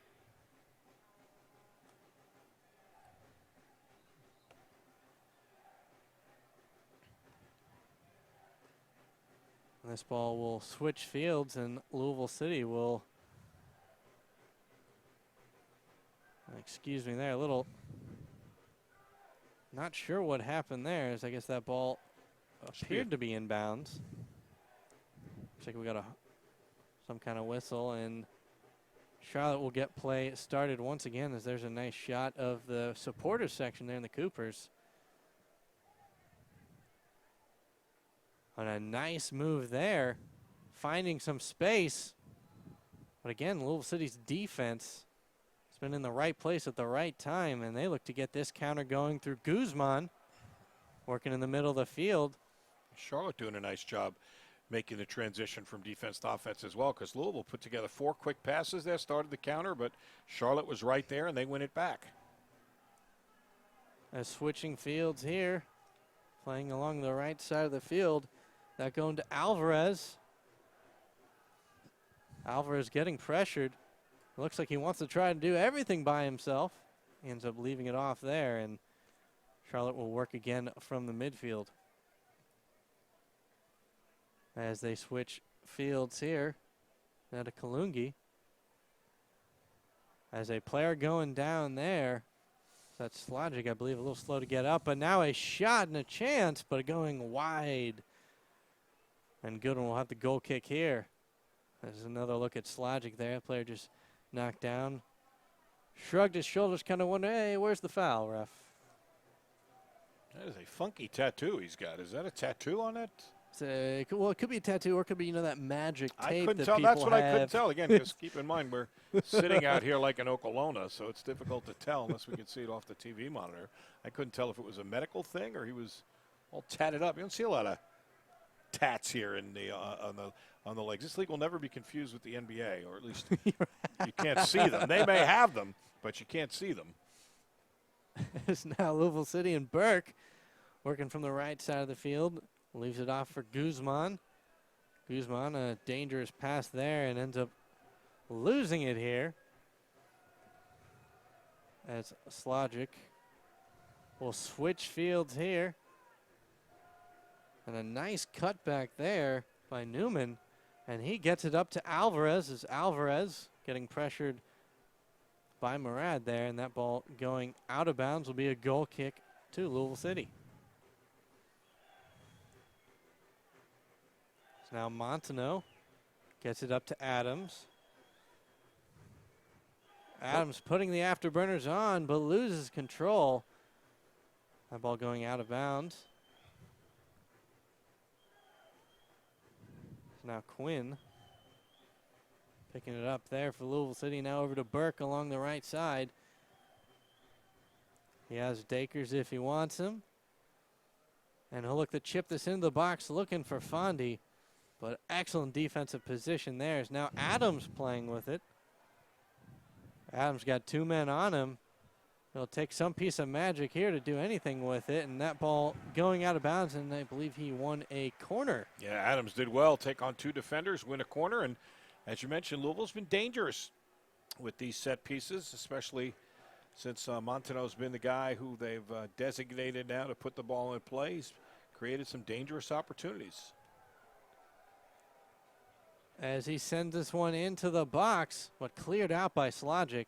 This ball will switch fields, and Louisville City will, excuse me there, a little, not sure what happened there, as I guess that ball appeared to be inbounds. Looks like we got some kind of whistle, and Charlotte will get play started once again as there's a nice shot of the supporters section there in the Coopers. On a nice move there, finding some space. But again, Louisville City's defense has been in the right place at the right time, and they look to get this counter going through Guzman, working in the middle of the field. Charlotte doing a nice job making the transition from defense to offense as well, because Louisville put together 4 quick passes there, started the counter, but Charlotte was right there, and they win it back. As switching fields here, playing along the right side of the field. That going to Alvarez. Alvarez getting pressured. Looks like he wants to try to do everything by himself. He ends up leaving it off there, and Charlotte will work again from the midfield. As they switch fields here, now to Kalungi. As a player going down there, that's Slogic, I believe, a little slow to get up, but now a shot and a chance, but going wide. And Goodwin will have the goal kick here. There's another look at Slogic there. Player just knocked down. Shrugged his shoulders, kind of wondering, hey, where's the foul, ref? That is a funky tattoo he's got. Is that a tattoo on it? Well, it could be a tattoo, or it could be, that magic tape. I couldn't that tell. people That's what I couldn't have. tell. Again, because keep in mind, we're sitting out here like in Okolona, so it's difficult to tell unless we can see it off the TV monitor. I couldn't tell if it was a medical thing or he was all tatted up. You don't see a lot of tats here in the on the legs. This league will never be confused with the NBA, or at least you can't see them. They may have them, but you can't see them. It's now Louisville City and Burke working from the right side of the field. Leaves it off for Guzman. Guzman, a dangerous pass there, and ends up losing it here. As Slogic will switch fields here. And a nice cutback there by Newman. And he gets it up to Alvarez, as Alvarez getting pressured by Murad there. And that ball going out of bounds will be a goal kick to Louisville City. Now Montano gets it up to Adams. Adams putting the afterburners on, but loses control. That ball going out of bounds. Now Quinn picking it up there for Louisville City. Now over to Burke along the right side. He has Dakers if he wants him. And he'll look to chip this into the box, looking for Fondy. But excellent defensive position there. Is now Adams playing with it. Adams got 2 men on him. He'll take some piece of magic here to do anything with it. And that ball going out of bounds, and I believe he won a corner. Yeah, Adams did well. Take on 2 defenders, win a corner. And as you mentioned, Louisville's been dangerous with these set pieces, especially since Montano's been the guy who they've designated now to put the ball in play. He's created some dangerous opportunities. As he sends this one into the box, but cleared out by Slogic.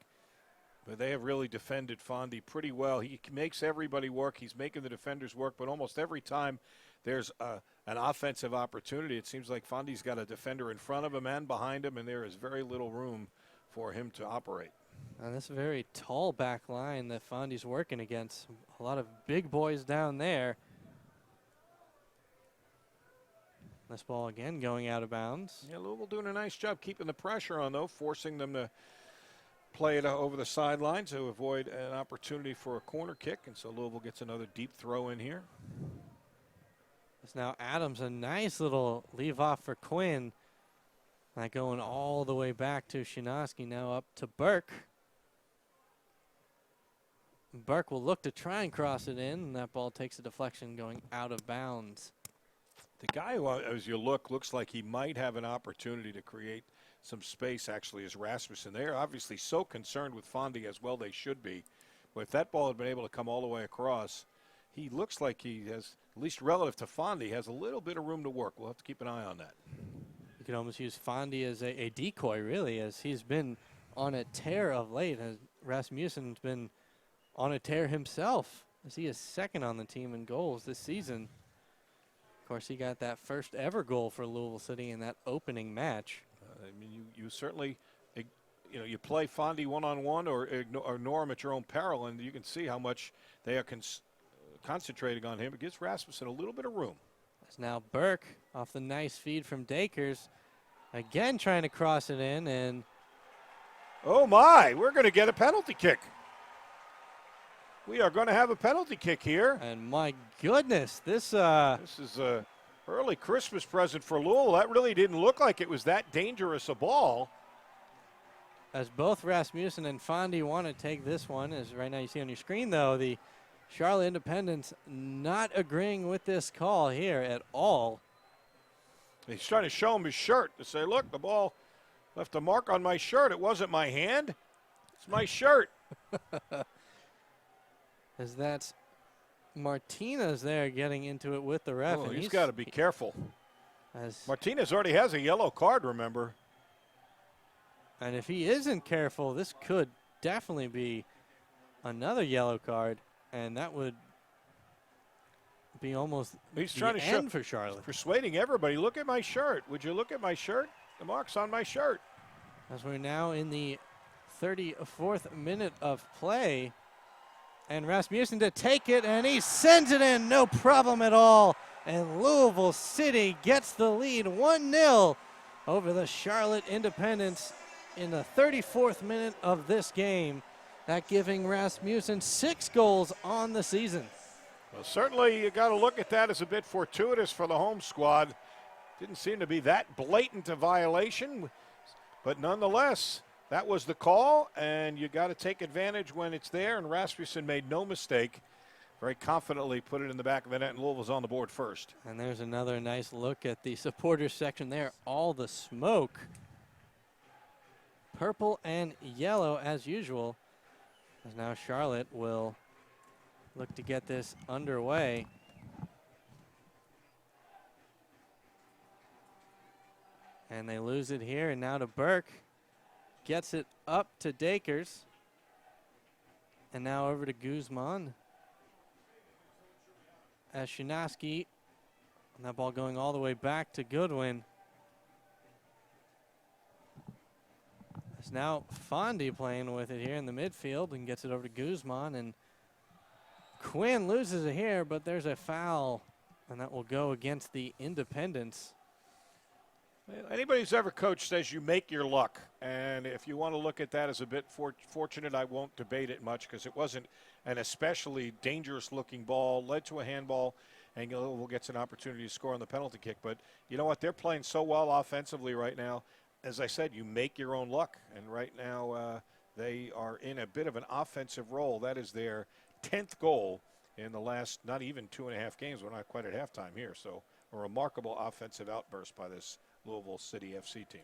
But they have really defended Fondy pretty well. He makes everybody work. He's making the defenders work, but almost every time there's an offensive opportunity, it seems like Fondy's got a defender in front of him and behind him, and there is very little room for him to operate. And this very tall back line that Fondy's working against. A lot of big boys down there. This ball again going out of bounds. Yeah, Louisville doing a nice job keeping the pressure on, though, forcing them to play it over the sideline to avoid an opportunity for a corner kick. And so Louisville gets another deep throw in here. It's now Adams, a nice little leave off for Quinn. That going all the way back to Shinoski, now up to Burke. Burke will look to try and cross it in, and that ball takes a deflection going out of bounds. The guy who, as you look, looks like he might have an opportunity to create some space, actually, is Rasmussen. They're obviously so concerned with Fondy, as well they should be. But if that ball had been able to come all the way across, he looks like he has, at least relative to Fondy, has a little bit of room to work. We'll have to keep an eye on that. You could almost use Fondy as a decoy, really, as he's been on a tear of late. As Rasmussen's been on a tear himself, as he is second on the team in goals this season. Of course, he got that first ever goal for Louisville City in that opening match. I mean, you certainly you play Fondy one-on-one or ignore him at your own peril, and you can see how much they are concentrating on him. It gives Rasmussen a little bit of room. It's now Burke off the nice feed from Dakers. Again trying to cross it in, and oh my, we're going to get a penalty kick. We are going to have a penalty kick here. And my goodness, this is a early Christmas present for Louisville. That really didn't look like it was that dangerous a ball. As both Rasmussen and Fondy want to take this one, as right now you see on your screen, though, the Charlotte Independents not agreeing with this call here at all. He's trying to show him his shirt to say, look, the ball left a mark on my shirt. It wasn't my hand. It's my shirt. As that's Martinez there getting into it with the ref. Oh, and he's got to be careful. As Martinez already has a yellow card, remember. And if he isn't careful, this could definitely be another yellow card, and that would be almost He's the trying to end for Charlotte. Persuading everybody, look at my shirt. Would you look at my shirt? The mark's on my shirt. As we're now in the 34th minute of play, and Rasmussen to take it, and he sends it in, no problem at all. And Louisville City gets the lead 1-0 over the Charlotte Independents in the 34th minute of this game. That giving Rasmussen 6 goals on the season. Well, certainly you got to look at that as a bit fortuitous for the home squad. Didn't seem to be that blatant a violation, but nonetheless, that was the call, and you got to take advantage when it's there, and Rasmussen made no mistake. Very confidently put it in the back of the net, and Louisville's on the board first. And there's another nice look at the supporters section there. All the smoke. Purple and yellow as usual. As now Charlotte will look to get this underway. And they lose it here, and now to Burke. Gets it up to Dakers. And now over to Guzman. As Shinaski, and that ball going all the way back to Goodwin. It's now Fondy playing with it here in the midfield and gets it over to Guzman. And Quinn loses it here, but there's a foul, and that will go against the Independents. Anybody who's ever coached says you make your luck. And if you want to look at that as a bit fortunate, I won't debate it much because it wasn't an especially dangerous-looking ball, led to a handball, and Louisville gets an opportunity to score on the penalty kick. But you know what? They're playing so well offensively right now. As I said, you make your own luck. And right now they are in a bit of an offensive role. That is their 10th goal in the last not even 2.5 games. We're not quite at halftime here. So a remarkable offensive outburst by this Louisville City FC team.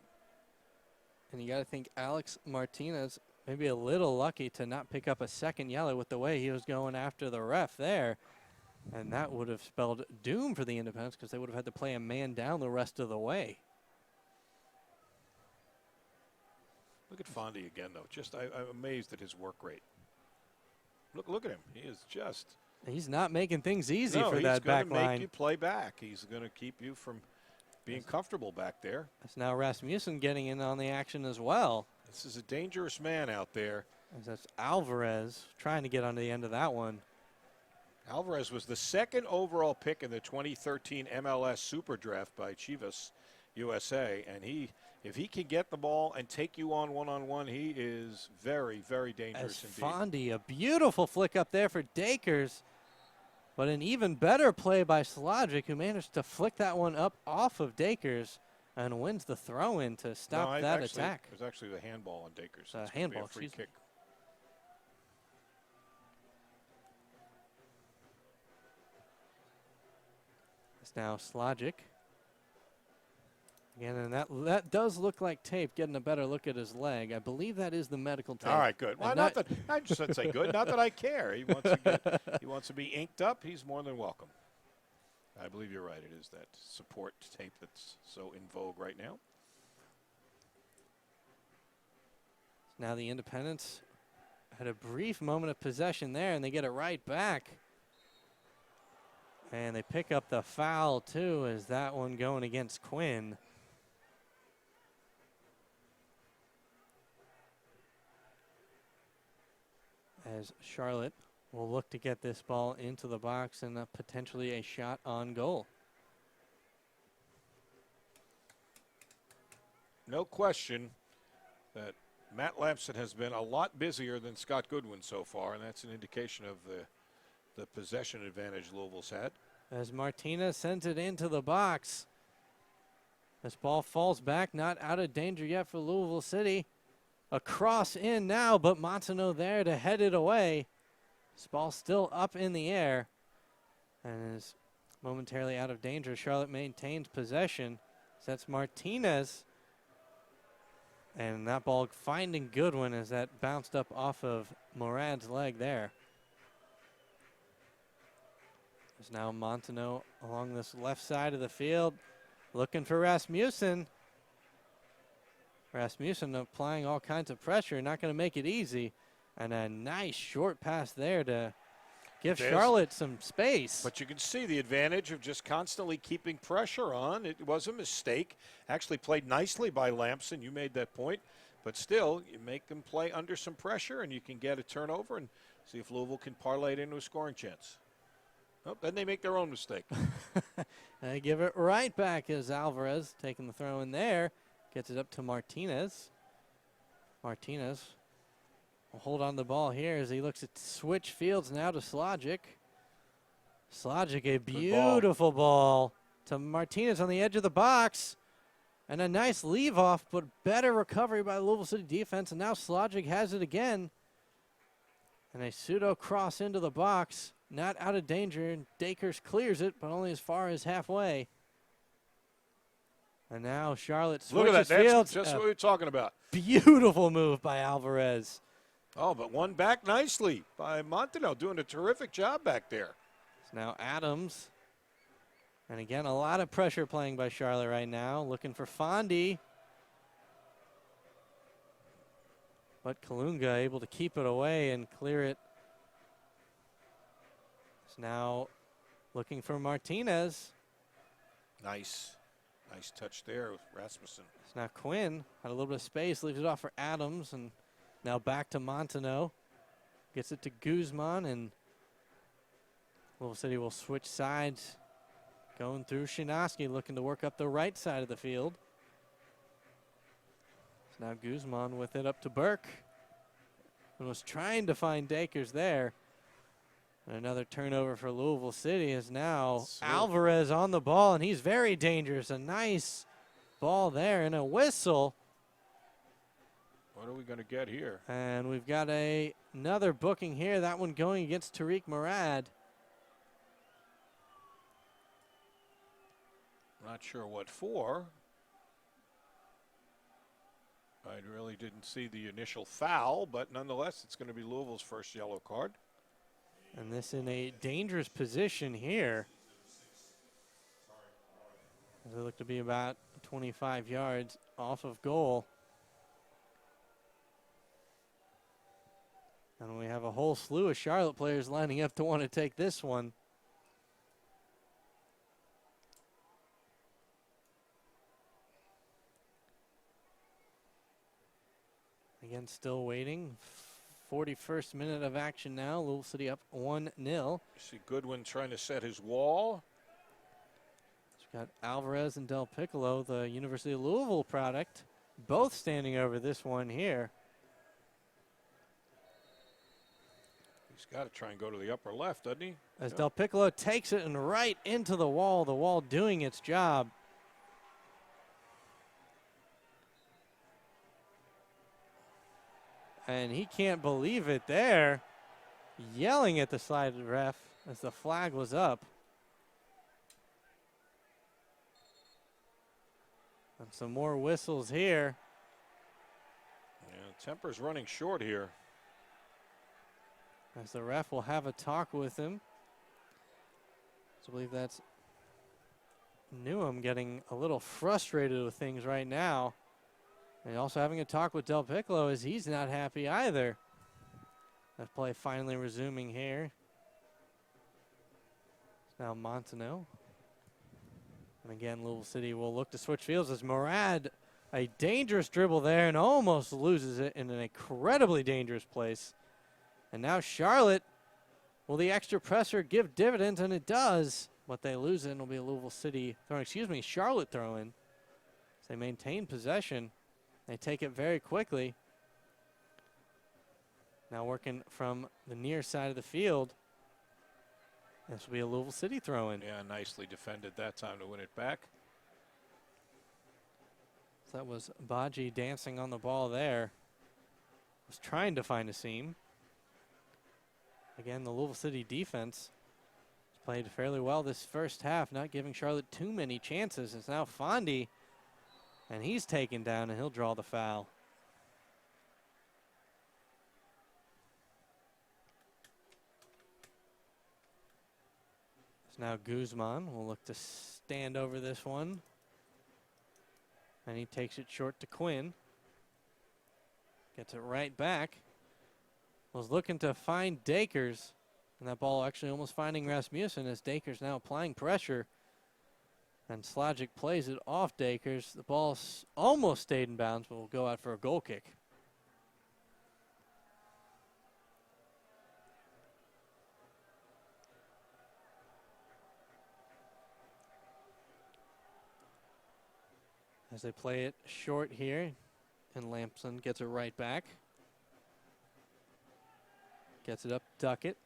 And you got to think Alex Martinez maybe a little lucky to not pick up a second yellow with the way he was going after the ref there. And that would have spelled doom for the Independents because they would have had to play a man down the rest of the way. Look at Fondy again, though. I'm amazed at his work rate. Look at him. He is just. He's not making things easy for that back line. He's going to make you play back. He's going to keep you from being comfortable back there. That's now Rasmussen getting in on the action as well. This is a dangerous man out there. As that's Alvarez trying to get on the end of that one. Alvarez was the second overall pick in the 2013 MLS Super Draft by Chivas USA, and if he can get the ball and take you on one-on-one, he is very, very dangerous indeed. Fondy, a beautiful flick up there for Dakers, but an even better play by Slogic, who managed to flick that one up off of Dakers and wins the throw-in to stop that attack. It was actually the handball on Dakers. Handball, a free kick. It's now Slogic. Again, and that does look like tape, getting a better look at his leg. I believe that is the medical tape. All right, good. Well, I just said say good. Not that I care. He wants to be inked up. He's more than welcome. I believe you're right. It is that support tape that's so in vogue right now. Now the Independents had a brief moment of possession there, and they get it right back. And they pick up the foul, too, as that one going against Quinn. as Charlotte will look to get this ball into the box and potentially a shot on goal. No question that Matt Lampson has been a lot busier than Scott Goodwin so far, and that's an indication of the possession advantage Louisville's had. As Martinez sends it into the box. This ball falls back, not out of danger yet for Louisville City. A cross in now, but Montaneau there to head it away. This ball still up in the air and is momentarily out of danger. Charlotte maintains possession. Sets Martinez. And that ball finding Goodwin as that bounced up off of Murad's leg there. There's now Montaneau along this left side of the field, looking for Rasmussen. Rasmussen applying all kinds of pressure, not going to make it easy. And a nice short pass there to give Charlotte some space. But you can see the advantage of just constantly keeping pressure on. It was a mistake. Actually played nicely by Lampson. You made that point. But still, you make them play under some pressure, and you can get a turnover and see if Louisville can parlay it into a scoring chance. Oh, then they make their own mistake. They give it right back as Alvarez taking the throw in there. Gets it up to Martinez. Martinez will hold on the ball here as he looks at switch fields now to Slogic. Slogic, a beautiful ball to Martinez on the edge of the box. And a nice leave off, but better recovery by the Louisville City defense. And now Slogic has it again. And a pseudo cross into the box. Not out of danger, and Dakers clears it, but only as far as halfway. And now Charlotte switches Look at that. fields. That's just what we're talking about. Beautiful move by Alvarez. Oh, but one back nicely by Montaneau, doing a terrific job back there. It's now Adams. And again, a lot of pressure playing by Charlotte right now, looking for Fondy. But Kalunga able to keep it away and clear it. It's now looking for Martinez. Nice touch there with Rasmussen. It's now Quinn, had a little bit of space, leaves it off for Adams, and now back to Montaneau. Gets it to Guzman, and Louisville City will switch sides. Going through Shinoski, looking to work up the right side of the field. It's now Guzman with it up to Burke. And was trying to find Dakers there. And another turnover for Louisville City is now Alvarez on the ball, and he's very dangerous. A nice ball there and a whistle. What are we going to get here? And we've got another booking here, that one going against Tariq Murad. Not sure what for. I really didn't see the initial foul, but nonetheless, it's going to be Louisville's first yellow card. And this in a dangerous position here. As they look to be about 25 yards off of goal. And we have a whole slew of Charlotte players lining up to want to take this one. Again, still waiting. 41st minute of action now. Louisville City up 1-0. You see Goodwin trying to set his wall. We've got Alvarez and Del Piccolo, the University of Louisville product, both standing over this one here. He's got to try and go to the upper left, doesn't he? As Del Piccolo takes it and right into the wall doing its job. And he can't believe it there, yelling at the side ref as the flag was up. And some more whistles here. Yeah, temper's running short here. As the ref will have a talk with him. So I believe that's Newham getting a little frustrated with things right now. And also having a talk with Del Piccolo as he's not happy either. That play finally resuming here. It's now Montaneau. And again, Louisville City will look to switch fields as Murad, a dangerous dribble there and almost loses it in an incredibly dangerous place. And now Charlotte, will the extra pressure give dividends? And it does. What they lose in will be a Louisville City throw, Charlotte throw in. They maintain possession. They take it very quickly. Now working from the near side of the field. This will be a Louisville City throw in. Yeah, nicely defended that time to win it back. So that was Baji dancing on the ball there. Was trying to find a seam. Again, the Louisville City defense has played fairly well this first half, not giving Charlotte too many chances. It's now Fondy, and he's taken down, and he'll draw the foul. It's now Guzman. Will look to stand over this one. And he takes it short to Quinn. Gets it right back. Was looking to find Dakers. And that ball actually almost finding Rasmussen as Dakers now applying pressure. And Slajic plays it off Dakers. The ball almost stayed in bounds, but will go out for a goal kick. As they play it short here, and Lampson gets it right back. Gets it up Duckett.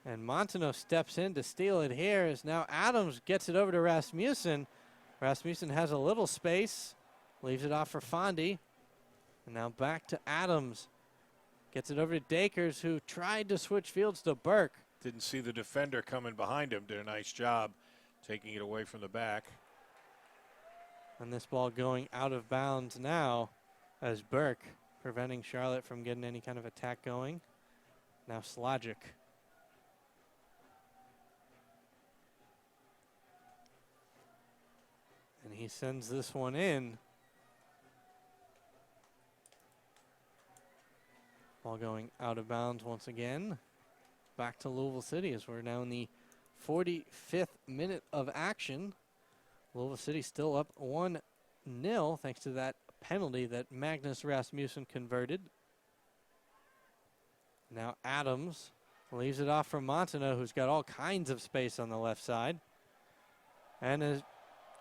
And Montano steps in to steal it here as now Adams gets it over to Rasmussen. Rasmussen has a little space, leaves it off for Fondy. And now back to Adams. Gets it over to Dakers, who tried to switch fields to Burke. Didn't see the defender coming behind him. Did a nice job taking it away from the back. And this ball going out of bounds now as Burke preventing Charlotte from getting any kind of attack going. Now Slajic. And he sends this one in. Ball going out of bounds once again. Back to Louisville City as we're now in the 45th minute of action. Louisville City still up 1-0 thanks to that penalty that Magnus Rasmussen converted. Now Adams leaves it off for Montano, who's got all kinds of space on the left side. And his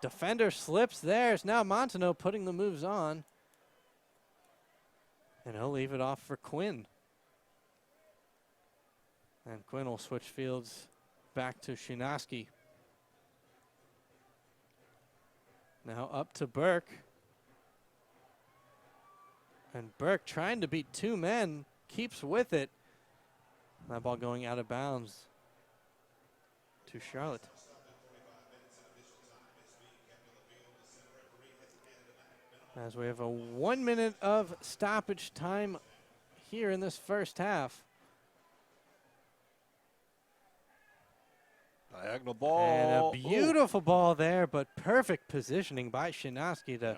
defender slips there. It's now Montano putting the moves on. And he'll leave it off for Quinn. And Quinn will switch fields back to Shinaski. Now up to Burke. And Burke trying to beat two men, keeps with it. That ball going out of bounds to Charlotte. As we have a 1 minute of stoppage time here in this first half. Diagonal ball. And a beautiful ball there, but perfect positioning by Shinaski to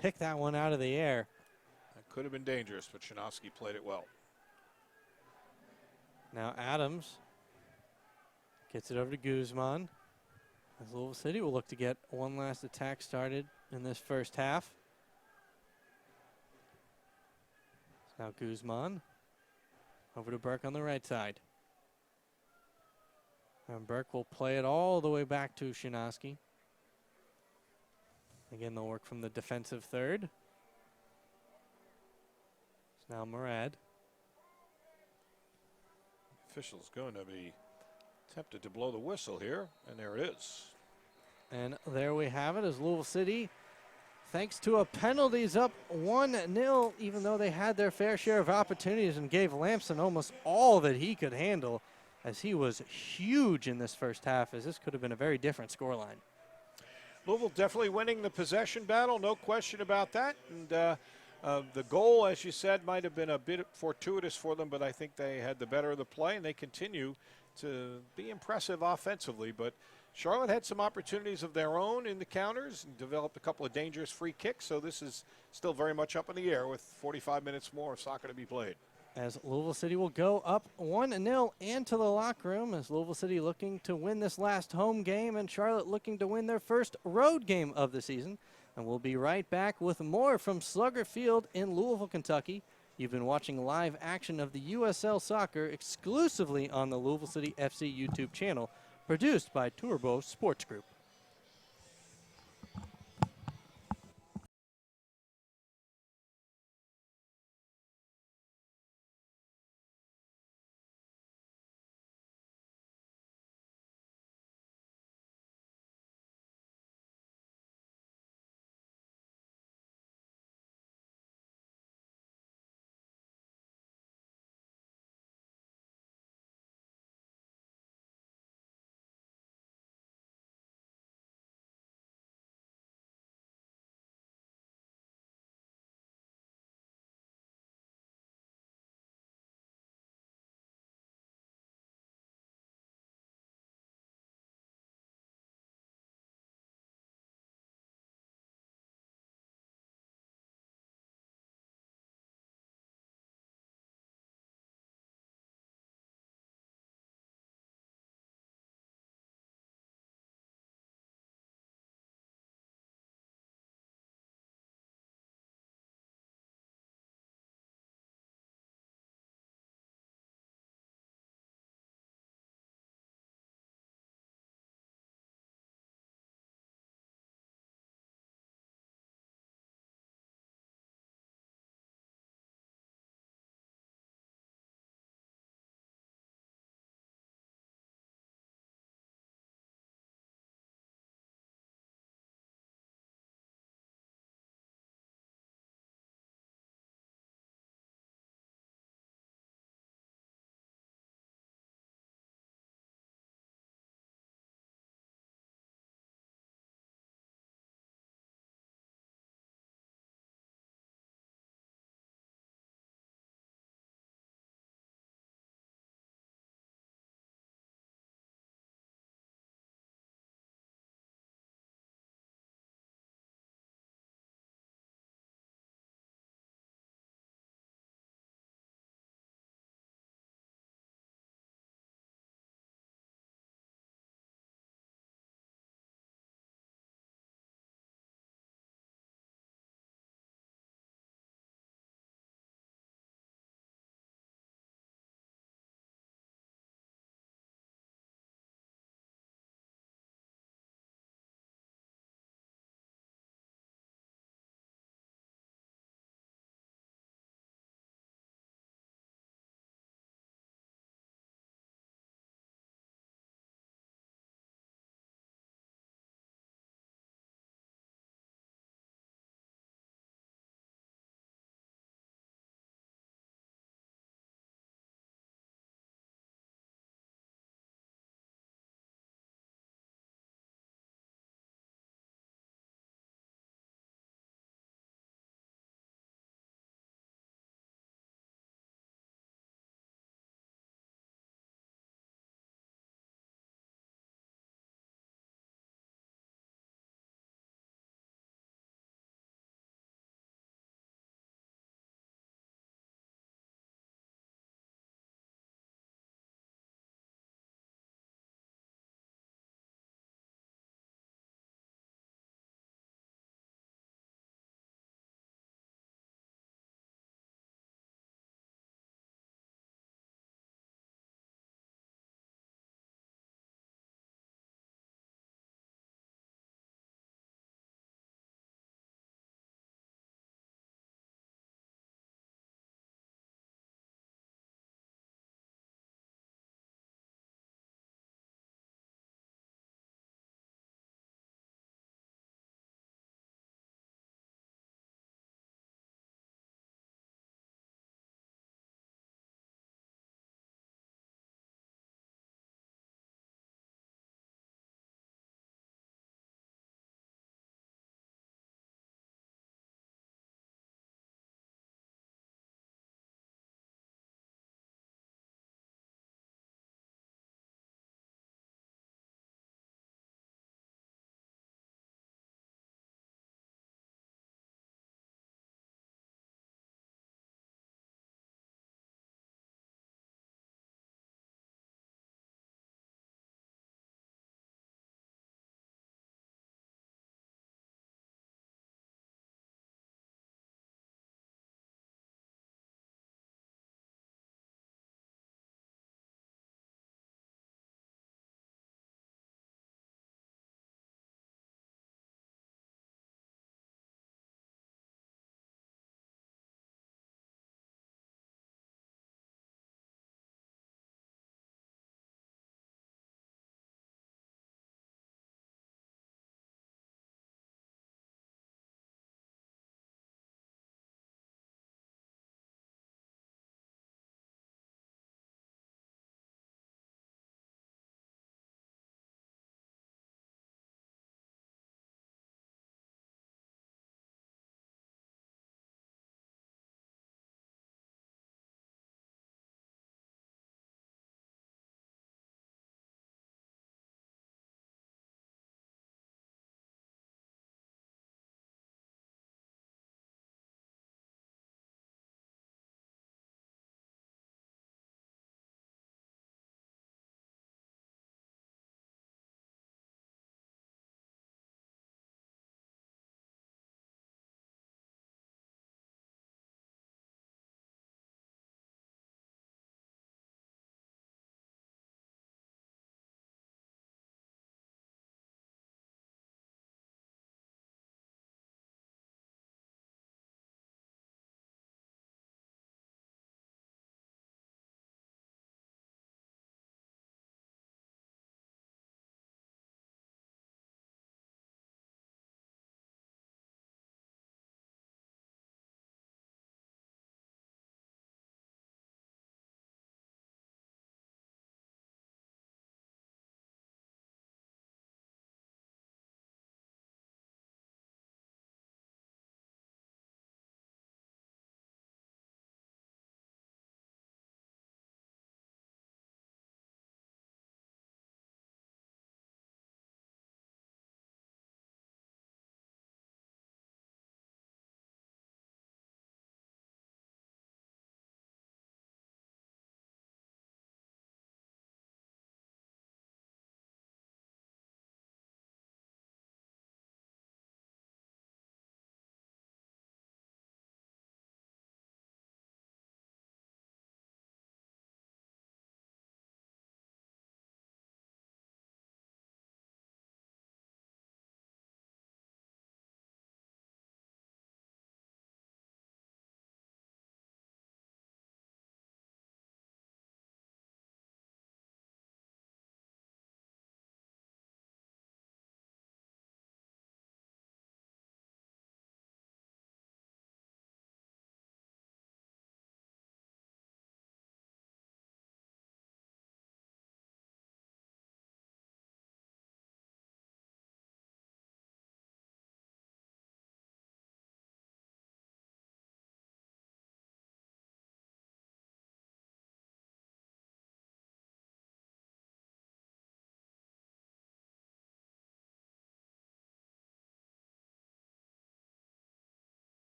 pick that one out of the air. That could have been dangerous, but Shinaski played it well. Now Adams gets it over to Guzman. As Louisville City will look to get one last attack started in this first half. Now Guzman over to Burke on the right side. And Burke will play it all the way back to Shinaski. Again, they'll work from the defensive third. It's now Murad. Official's going to be tempted to blow the whistle here, and there it is. And there we have it as Louisville City, thanks to a penalties, up 1-0, even though they had their fair share of opportunities and gave Lampson almost all that he could handle, as he was huge in this first half, as this could have been a very different scoreline. Louisville definitely winning the possession battle, no question about that. And the goal, as you said, might have been a bit fortuitous for them, but I think they had the better of the play, and they continue to be impressive offensively. But Charlotte had some opportunities of their own in the counters and developed a couple of dangerous free kicks, so this is still very much up in the air with 45 minutes more of soccer to be played. As Louisville City will go up 1-0 into the locker room, as Louisville City looking to win this last home game, and Charlotte looking to win their first road game of the season. And we'll be right back with more from Slugger Field in Louisville, Kentucky, You've been watching live action of the USL Soccer exclusively on the Louisville City FC YouTube channel, produced by Turbo Sports Group.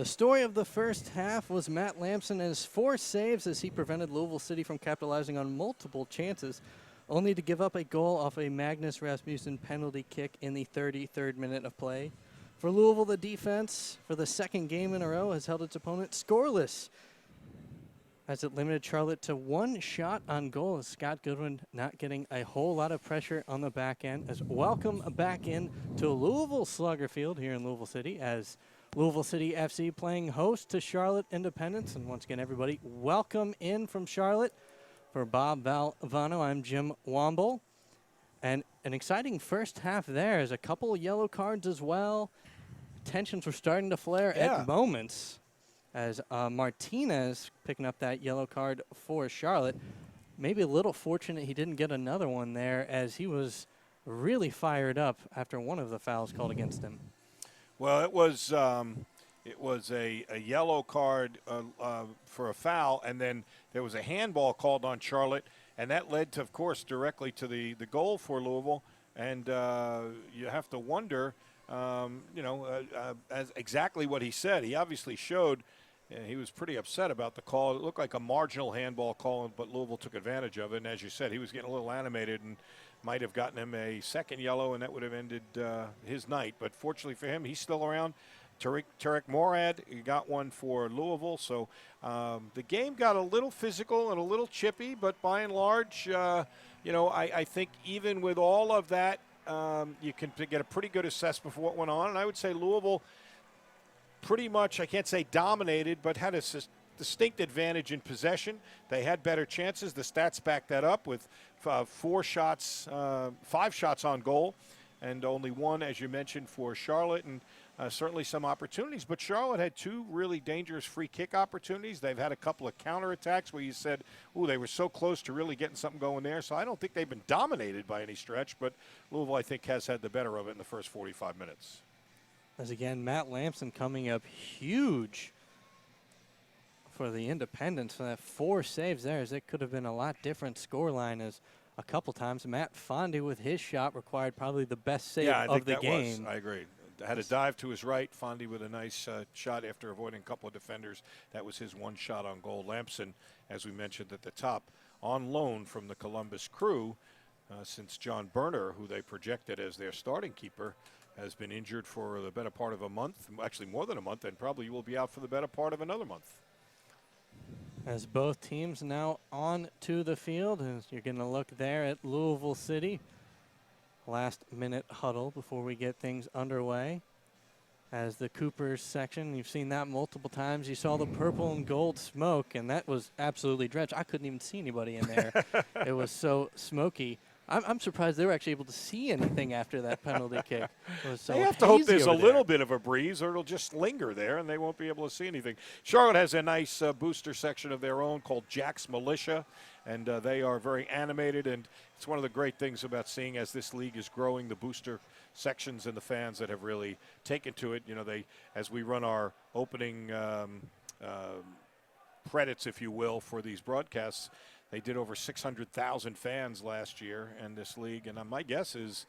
The story of the first half was Matt Lamson and his 4 saves as he prevented Louisville City from capitalizing on multiple chances, only to give up a goal off a Magnus Rasmussen penalty kick in the 33rd minute of play. For Louisville, the defense, for the second game in a row, has held its opponent scoreless, as it limited Charlotte to 1 shot on goal, as Scott Goodwin not getting a whole lot of pressure on the back end. As welcome back in to Louisville Slugger Field here in Louisville City, as Louisville City FC playing host to Charlotte Independence. And once again, everybody, welcome in from Charlotte. For Bob Valvano, I'm Jim Womble. And an exciting first half there, as a couple of yellow cards as well. Tensions were starting to flare at moments, as Martinez picking up that yellow card for Charlotte. Maybe a little fortunate he didn't get another one there, as he was really fired up after one of the fouls called against him. Well, it was a yellow card for a foul, and then there was a handball called on Charlotte, and that led to, of course, directly to the goal for Louisville. And you have to wonder, as exactly what he said. He obviously showed he was pretty upset about the call. It looked like a marginal handball call, but Louisville took advantage of it. And as you said, he was getting a little animated and might have gotten him a second yellow, and that would have ended his night. But fortunately for him, he's still around. Tarek Morad got one for Louisville. So the game got a little physical and a little chippy, but by and large, I think even with all of that, you can get a pretty good assessment for what went on. And I would say Louisville pretty much, I can't say dominated, but had a distinct advantage in possession. They had better chances. The stats back that up with 5 shots on goal, and only 1, as you mentioned, for Charlotte, and certainly some opportunities. But Charlotte had 2 really dangerous free kick opportunities. They've had a couple of counterattacks where you said, ooh, they were so close to really getting something going there. So I don't think they've been dominated by any stretch, but Louisville, I think, has had the better of it in the first 45 minutes. As again, Matt Lamson coming up huge for the Independents. For that 4 saves there, as it could have been a lot different scoreline, as a couple times Matt Fondy with his shot required probably the best save of the game. I agree. Had a dive to his right. Fondy with a nice shot after avoiding a couple of defenders. That was his 1 shot on goal. Lamson, as we mentioned at the top, on loan from the Columbus Crew since John Berner, who they projected as their starting keeper, has been injured for the better part of a month, actually more than a month, and probably will be out for the better part of another month. As both teams now on to the field, as you're going to look there at Louisville City. Last minute huddle before we get things underway. As the Coopers section, you've seen that multiple times. You saw the purple and gold smoke, and that was absolutely drenched. I couldn't even see anybody in there. It was so smoky. I'm surprised they were actually able to see anything after that penalty kick. It was so they have to hope hazy there's a over little there. bit of a breeze, or it'll just linger there, and they won't be able to see anything. Charlotte has a nice booster section of their own called Jack's Militia, and they are very animated, and it's one of the great things about seeing as this league is growing, the booster sections and the fans that have really taken to it. As we run our opening credits, if you will, for these broadcasts, they did over 600,000 fans last year in this league, and my guess is,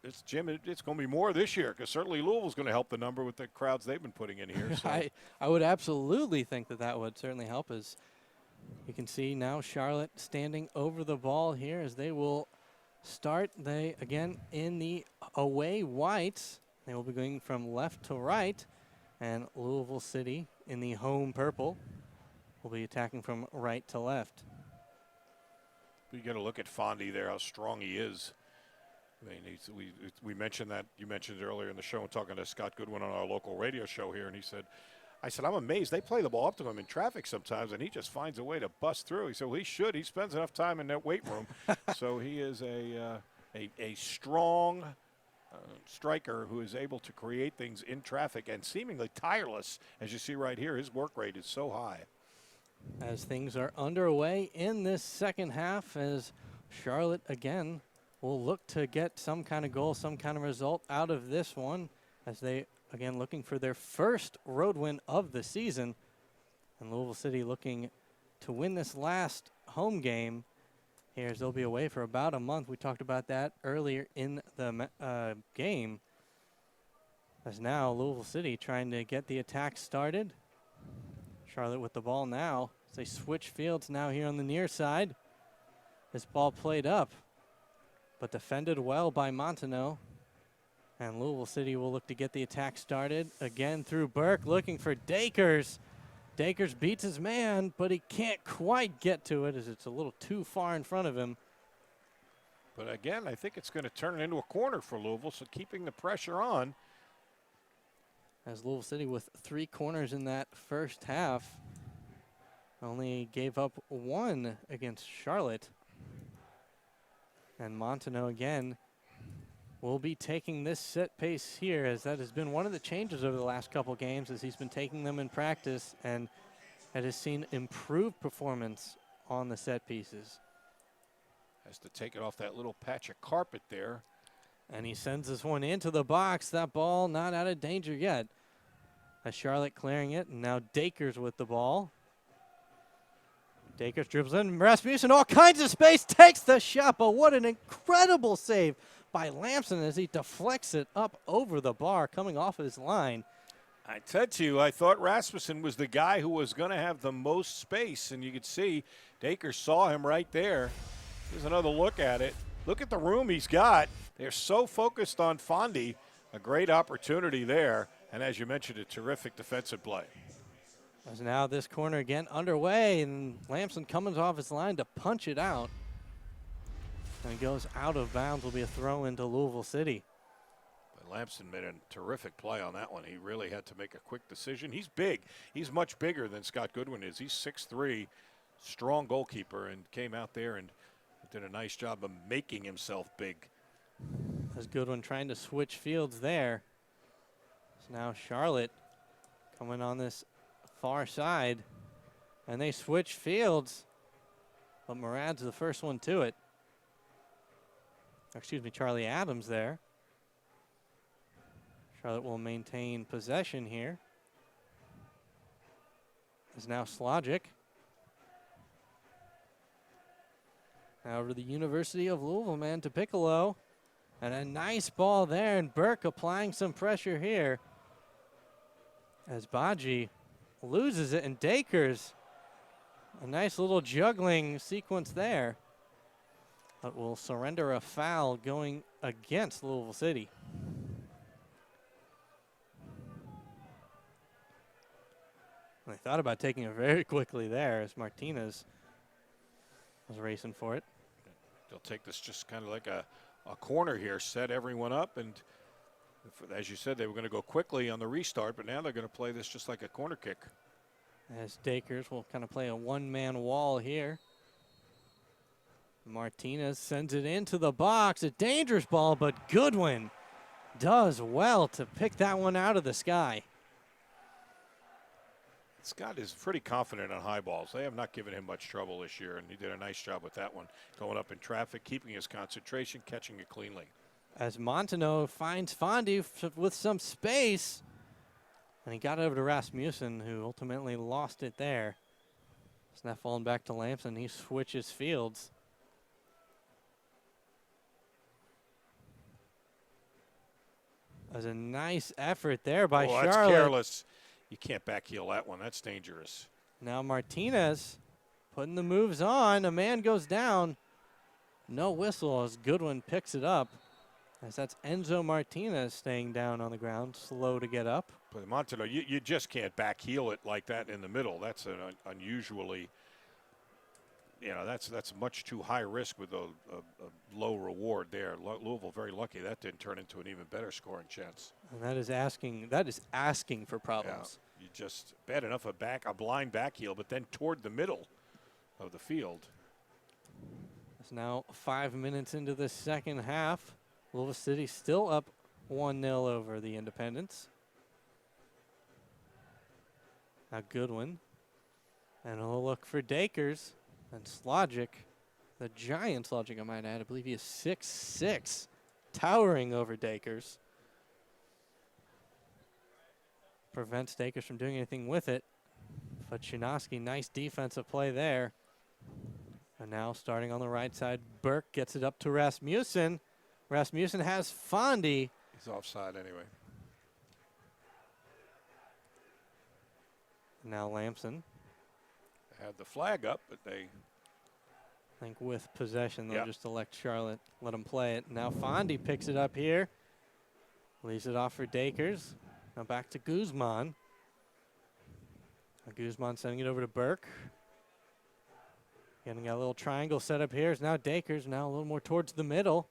it's going to be more this year, because certainly Louisville's going to help the number with the crowds they've been putting in here. So. I would absolutely think that would certainly help. As you can see now, Charlotte standing over the ball here as they will start. They, again, in the away whites. They will be going from left to right, and Louisville City in the home purple will be attacking from right to left. You got to look at Fondy there, how strong he is. I mean, we mentioned that. You mentioned it earlier in the show, talking to Scott Goodwin on our local radio show here, and I said, I'm amazed. They play the ball up to him in traffic sometimes, and he just finds a way to bust through. He said, well, he should. He spends enough time in that weight room. So he is a strong striker who is able to create things in traffic and seemingly tireless. As you see right here, his work rate is so high. As things are underway in this second half, as Charlotte again will look to get some kind of goal, some kind of result out of this one, as they again looking for their first road win of the season, and Louisville City looking to win this last home game here, as they'll be away for about a month. We talked about that earlier in the game, As now Louisville City trying to get the attack started. Charlotte with the ball now. As they switch fields now here on the near side. This ball played up, but defended well by Monteneau. And Louisville City will look to get the attack started again through Burke, looking for Dakers. Dakers beats his man, but he can't quite get to it as it's a little too far in front of him. But again, I think it's going to turn into a corner for Louisville, so keeping the pressure on. As Louisville City with 3 corners in that first half, only gave up 1 against Charlotte. And Monteneau again will be taking this set pace here, as that has been one of the changes over the last couple games, as he's been taking them in practice, and it has seen improved performance on the set pieces. Has to take it off that little patch of carpet there. And he sends this one into the box. That ball not out of danger yet. As Charlotte clearing it, and now Dakers with the ball. Dakers dribbles in. Rasmussen, all kinds of space, takes the shot, but what an incredible save by Lamson as he deflects it up over the bar, coming off his line. I said to you, I thought Rasmussen was the guy who was going to have the most space, and you could see Dakers saw him right there. Here's another look at it. Look at the room he's got. They're so focused on Fondy. A great opportunity there. And as you mentioned, a terrific defensive play. As now this corner again underway, and Lamson comes off his line to punch it out. And it goes out of bounds. Will be a throw into Louisville City. But Lamson made a terrific play on that one. He really had to make a quick decision. He's big. He's much bigger than Scott Goodwin is. He's 6'3", strong goalkeeper, and came out there and did a nice job of making himself big. As Goodwin trying to switch fields there. So now Charlotte coming on this far side, and they switch fields, but Murad's the first one to it. Excuse me, Charlie Adams there. Charlotte will maintain possession here. Is now Slogic. Now over to the University of Louisville man to Piccolo. And a nice ball there, and Burke applying some pressure here. As Baji loses it, and Dakers, a nice little juggling sequence there. But will surrender a foul going against Louisville City. And they thought about taking it very quickly there as Martinez was racing for it. They'll take this just kind of like a corner here, set everyone up, and as you said, they were going to go quickly on the restart, but now they're going to play this just like a corner kick. As Dakers will kind of play a one-man wall here. Martinez sends it into the box, a dangerous ball, but Goodwin does well to pick that one out of the sky. Scott is pretty confident on high balls. They have not given him much trouble this year, and he did a nice job with that one. Going up in traffic, keeping his concentration, catching it cleanly. As Monteneau finds Fondy with some space, and he got over to Rasmussen, who ultimately lost it there. It's now falling back to Lamson. He switches fields. There's a nice effort there by Charlotte. That's careless. You can't backheel that one. That's dangerous. Now Martinez putting the moves on. A man goes down. No whistle as Goodwin picks it up. As that's Enzo Martinez staying down on the ground, slow to get up. But Monteneau, you just can't backheel it like that in the middle. That's an unusually, that's much too high risk with a low reward there. Louisville very lucky that didn't turn into an even better scoring chance. And that is asking for problems. Yeah, you just bad enough a blind backheel, but then toward the middle of the field. It's now 5 minutes into the second half. Louisville City still up 1-0 over the Independents. Now Goodwin. And a look for Dakers. And Slogic, the giant Slogic I might add. I believe he is 6'6", towering over Dakers. Prevents Dakers from doing anything with it. But Chinoski, nice defensive play there. And now starting on the right side, Burke gets it up to Rasmussen. Rasmussen has Fondy. He's offside anyway. Now Lamson. Had the flag up, but they. I think with possession, they'll Yep. just elect Charlotte, let them play it. Now Fondy picks it up here. Leaves it off for Dakers. Now back to Guzman. Guzman sending it over to Burke. Getting a little triangle set up here is now Dakers, now a little more towards the middle.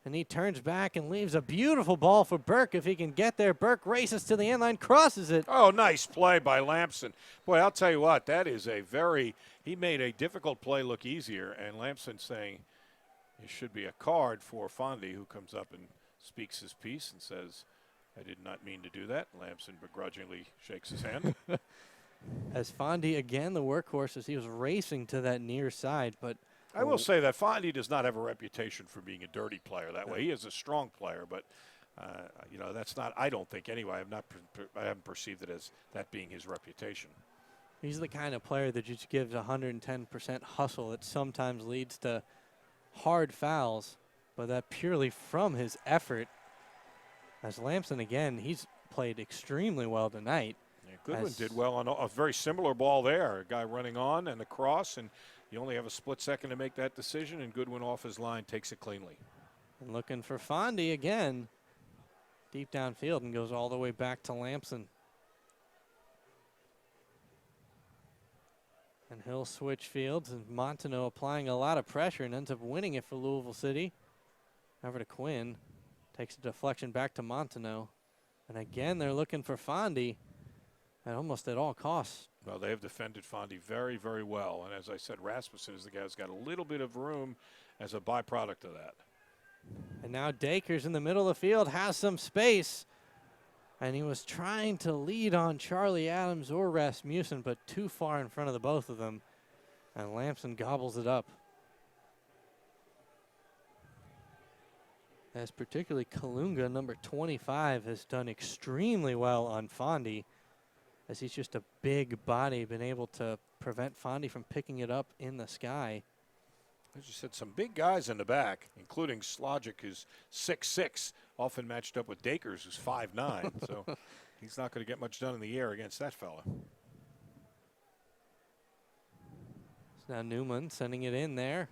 And he turns back and leaves a beautiful ball for Burke if he can get there. Burke races to the end line, crosses it. Oh, nice play by Lamson. Boy, I'll tell you what, that is a very, he made a difficult play look easier, and Lamson saying it should be a card for Fondy, who comes up and speaks his piece and says, I did not mean to do that. Lamson begrudgingly shakes his hand. As Fondy, again, the workhorse, as he was racing to that near side, but I will say that Fondy does not have a reputation for being a dirty player that way. He is a strong player, but you know, that's not. I don't think anyway. I haven't perceived it as that being his reputation. he's the kind of player that just gives 110% hustle that sometimes leads to hard fouls, but that purely from his effort. As Lamson, again, he's played extremely well tonight. Yeah, Goodwin did well on a very similar ball there. A guy running on and the cross, and you only have a split second to make that decision, and Goodwin off his line takes it cleanly. And looking for Fondy again, deep downfield, and goes all the way back to Lamson. And he'll switch fields, and Monteneau applying a lot of pressure and ends up winning it for Louisville City. Over to Quinn, takes a deflection back to Monteneau. And again, they're looking for Fondy at almost at all costs. Well, they have defended Fondy very, very well. And as I said, Rasmussen is the guy who's got a little bit of room as a byproduct of that. And now Dakers in the middle of the field has some space. And he was trying to lead on Charlie Adams or Rasmussen, but too far in front of the both of them. And Lamson gobbles it up. As particularly Kalunga, number 25, has done extremely well on Fondy, as he's just a big body, been able to prevent Fondy from picking it up in the sky. As you said, some big guys in the back, including Slogic, who's 6'6", often matched up with Dakers, who's 5'9". So he's not going to get much done in the air against that fella. So now Newman sending it in there.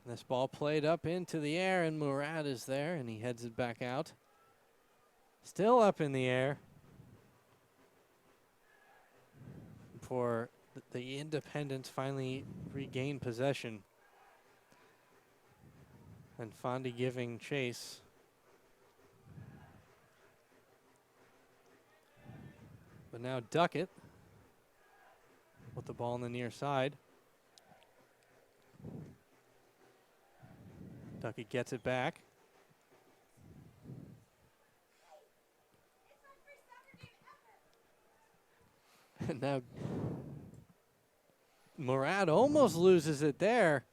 This ball played up into the air, and Murad is there, and he heads it back out. Still up in the air for the Independents finally regain possession. And Fondy giving chase. But now Duckett with the ball on the near side. Duckett gets it back. And now Murad almost loses it there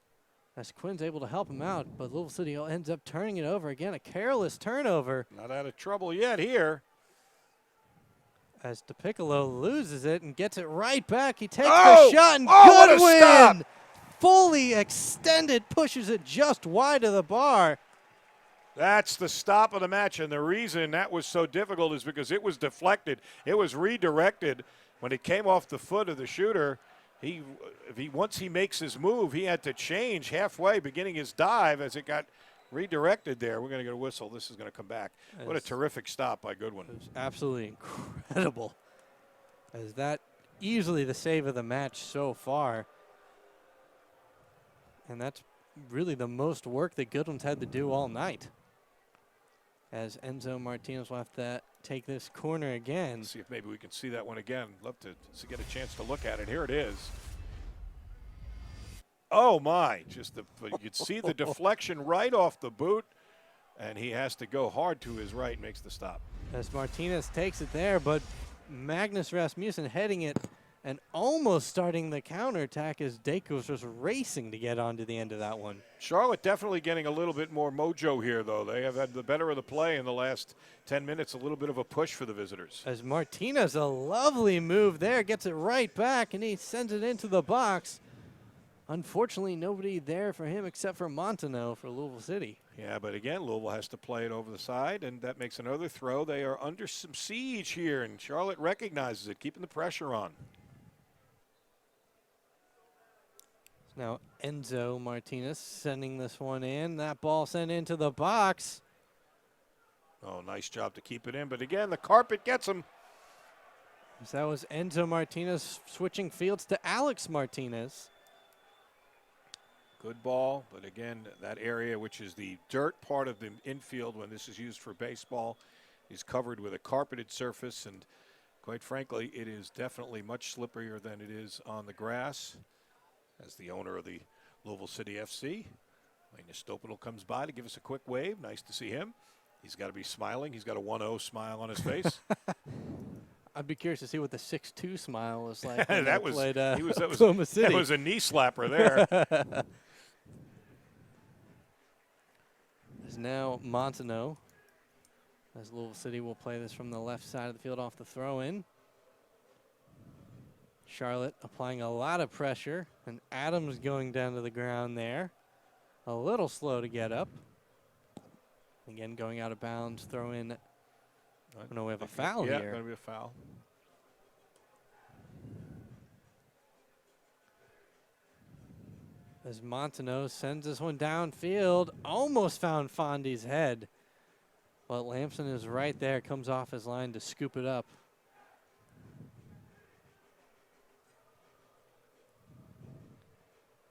as Quinn's able to help him out, but Louisville City ends up turning it over again. A careless turnover. Not out of trouble yet here. As DePiccolo loses it and gets it right back. He takes Oh! the shot, and Oh, what a stop! Goodwin fully extended, pushes it just wide of the bar. That's the stop of the match, and the reason that was so difficult is because it was deflected. It was redirected. When it came off the foot of the shooter, once he makes his move, he had to change halfway, beginning his dive as it got redirected there. We're going to get a whistle. This is going to come back. What a terrific stop by Goodwin. It was absolutely incredible. As that easily the save of the match so far. And that's really the most work that Goodwin's had to do all night. As Enzo Martinez will have to take this corner again. Let's see if maybe we can see that one again. Love to get a chance to look at it. Here it is. Oh my! You could see the deflection right off the boot, and he has to go hard to his right, makes the stop. As Martinez takes it there, but Magnus Rasmussen heading it and almost starting the counterattack as Dakos was racing to get onto the end of that one. Charlotte definitely getting a little bit more mojo here, though. They have had the better of the play in the last 10 minutes, a little bit of a push for the visitors. As Martinez, a lovely move there, gets it right back, and he sends it into the box. Unfortunately, nobody there for him except for Montaneau for Louisville City. Yeah, but again, Louisville has to play it over the side, and that makes another throw. They are under some siege here, and Charlotte recognizes it, keeping the pressure on. Now Enzo Martinez sending this one in. That ball sent into the box. Oh, nice job to keep it in, but again, the carpet gets him. So that was Enzo Martinez switching fields to Alex Martinez. Good ball, but again, that area, which is the dirt part of the infield when this is used for baseball, is covered with a carpeted surface, and quite frankly, it is definitely much slipperier than it is on the grass. As the owner of the Louisville City FC, Wayne Estopino comes by to give us a quick wave. Nice to see him. He's got to be smiling. He's got a 1-0 smile on his face. I'd be curious to see what the 6-2 smile was like. That was Oklahoma City. That was a knee slapper there. Is now Montaneau, as Louisville City will play this from the left side of the field off the throw-in. Charlotte applying a lot of pressure, and Adams going down to the ground there. A little slow to get up. Again, going out of bounds, throw in. No, we have a foul here. Yeah, going to be a foul. As Montaneau sends this one downfield, almost found Fondy's head. But Lamson is right there, comes off his line to scoop it up.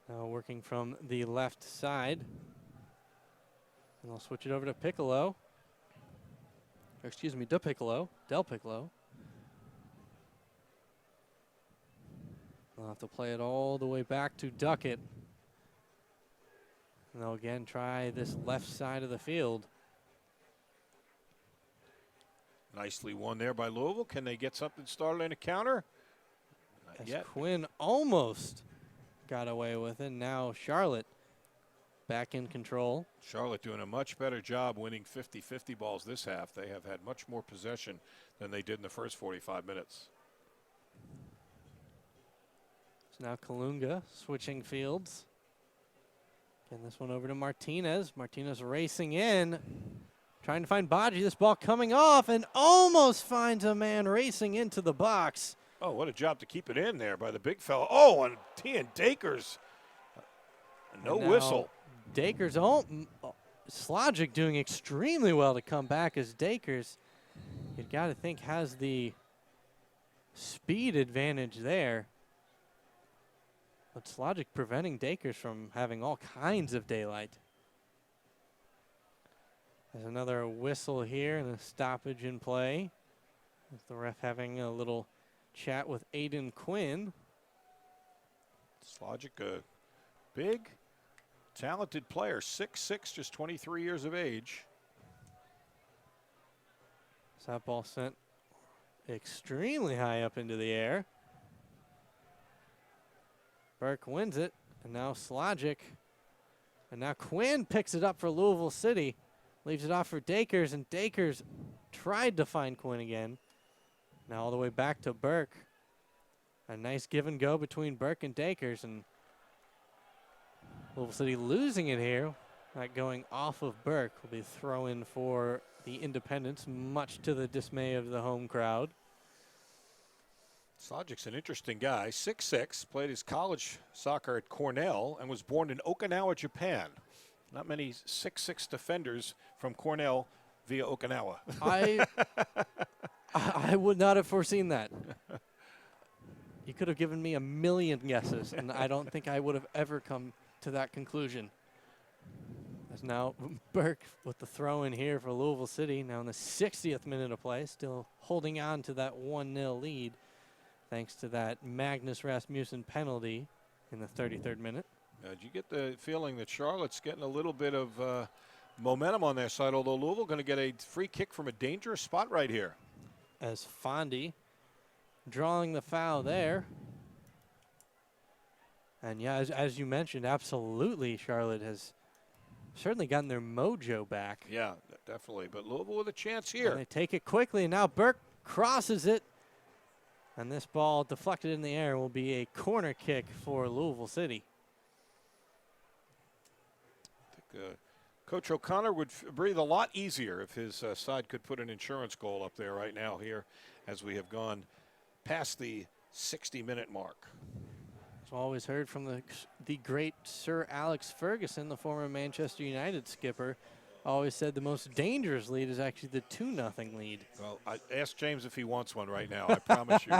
Now working from the left side. And I'll switch it over to Piccolo. Or excuse me, Del Piccolo. I'll have to play it all the way back to Duckett. And they'll again try this left side of the field. Nicely won there by Louisville. Can they get something started in a counter? Not As yet. Quinn almost got away with it. Now Charlotte back in control. Charlotte doing a much better job winning 50-50 balls this half. They have had much more possession than they did in the first 45 minutes. So now Kalunga switching fields. Getting this one over to Martinez. Martinez racing in. Trying to find Baji. This ball coming off and almost finds a man racing into the box. Oh, what a job to keep it in there by the big fella. Oh, and Tian Dakers. No whistle. Dakers, Slogic doing extremely well to come back as Dakers, you've got to think, has the speed advantage there. But Slogic preventing Dakers from having all kinds of daylight. There's another whistle here and a stoppage in play. With the ref having a little chat with Aiden Quinn. Slogic, a big, talented player, 6'6", just 23 years of age. So that ball sent extremely high up into the air. Burke wins it, and now Slogic. And now Quinn picks it up for Louisville City. Leaves it off for Dakers, and Dakers tried to find Quinn again. Now all the way back to Burke. A nice give and go between Burke and Dakers, and Louisville City losing it here. That going off of Burke will be throw-in for the Independents, much to the dismay of the home crowd. Slogic's an interesting guy, 6'6", played his college soccer at Cornell, and was born in Okinawa, Japan. Not many 6'6" defenders from Cornell via Okinawa. I would not have foreseen that. You could have given me a million guesses, and I don't think I would have ever come to that conclusion. As now Burke with the throw in here for Louisville City, now in the 60th minute of play, still holding on to that 1-0 lead, thanks to that Magnus Rasmussen penalty in the 33rd minute. Did you get the feeling that Charlotte's getting a little bit of momentum on their side, although Louisville going to get a free kick from a dangerous spot right here? As Fondy drawing the foul there. And yeah, as you mentioned, absolutely Charlotte has certainly gotten their mojo back. Yeah, definitely. But Louisville with a chance here. And they take it quickly, and now Burke crosses it. And this ball deflected in the air will be a corner kick for Louisville City. Coach O'Connor would breathe a lot easier if his side could put an insurance goal up there right now here as we have gone past the 60-minute mark. I've always heard from the great Sir Alex Ferguson, the former Manchester United skipper, always said the most dangerous lead is actually the 2-0 lead. Well, I asked James if he wants one right now. I promise you.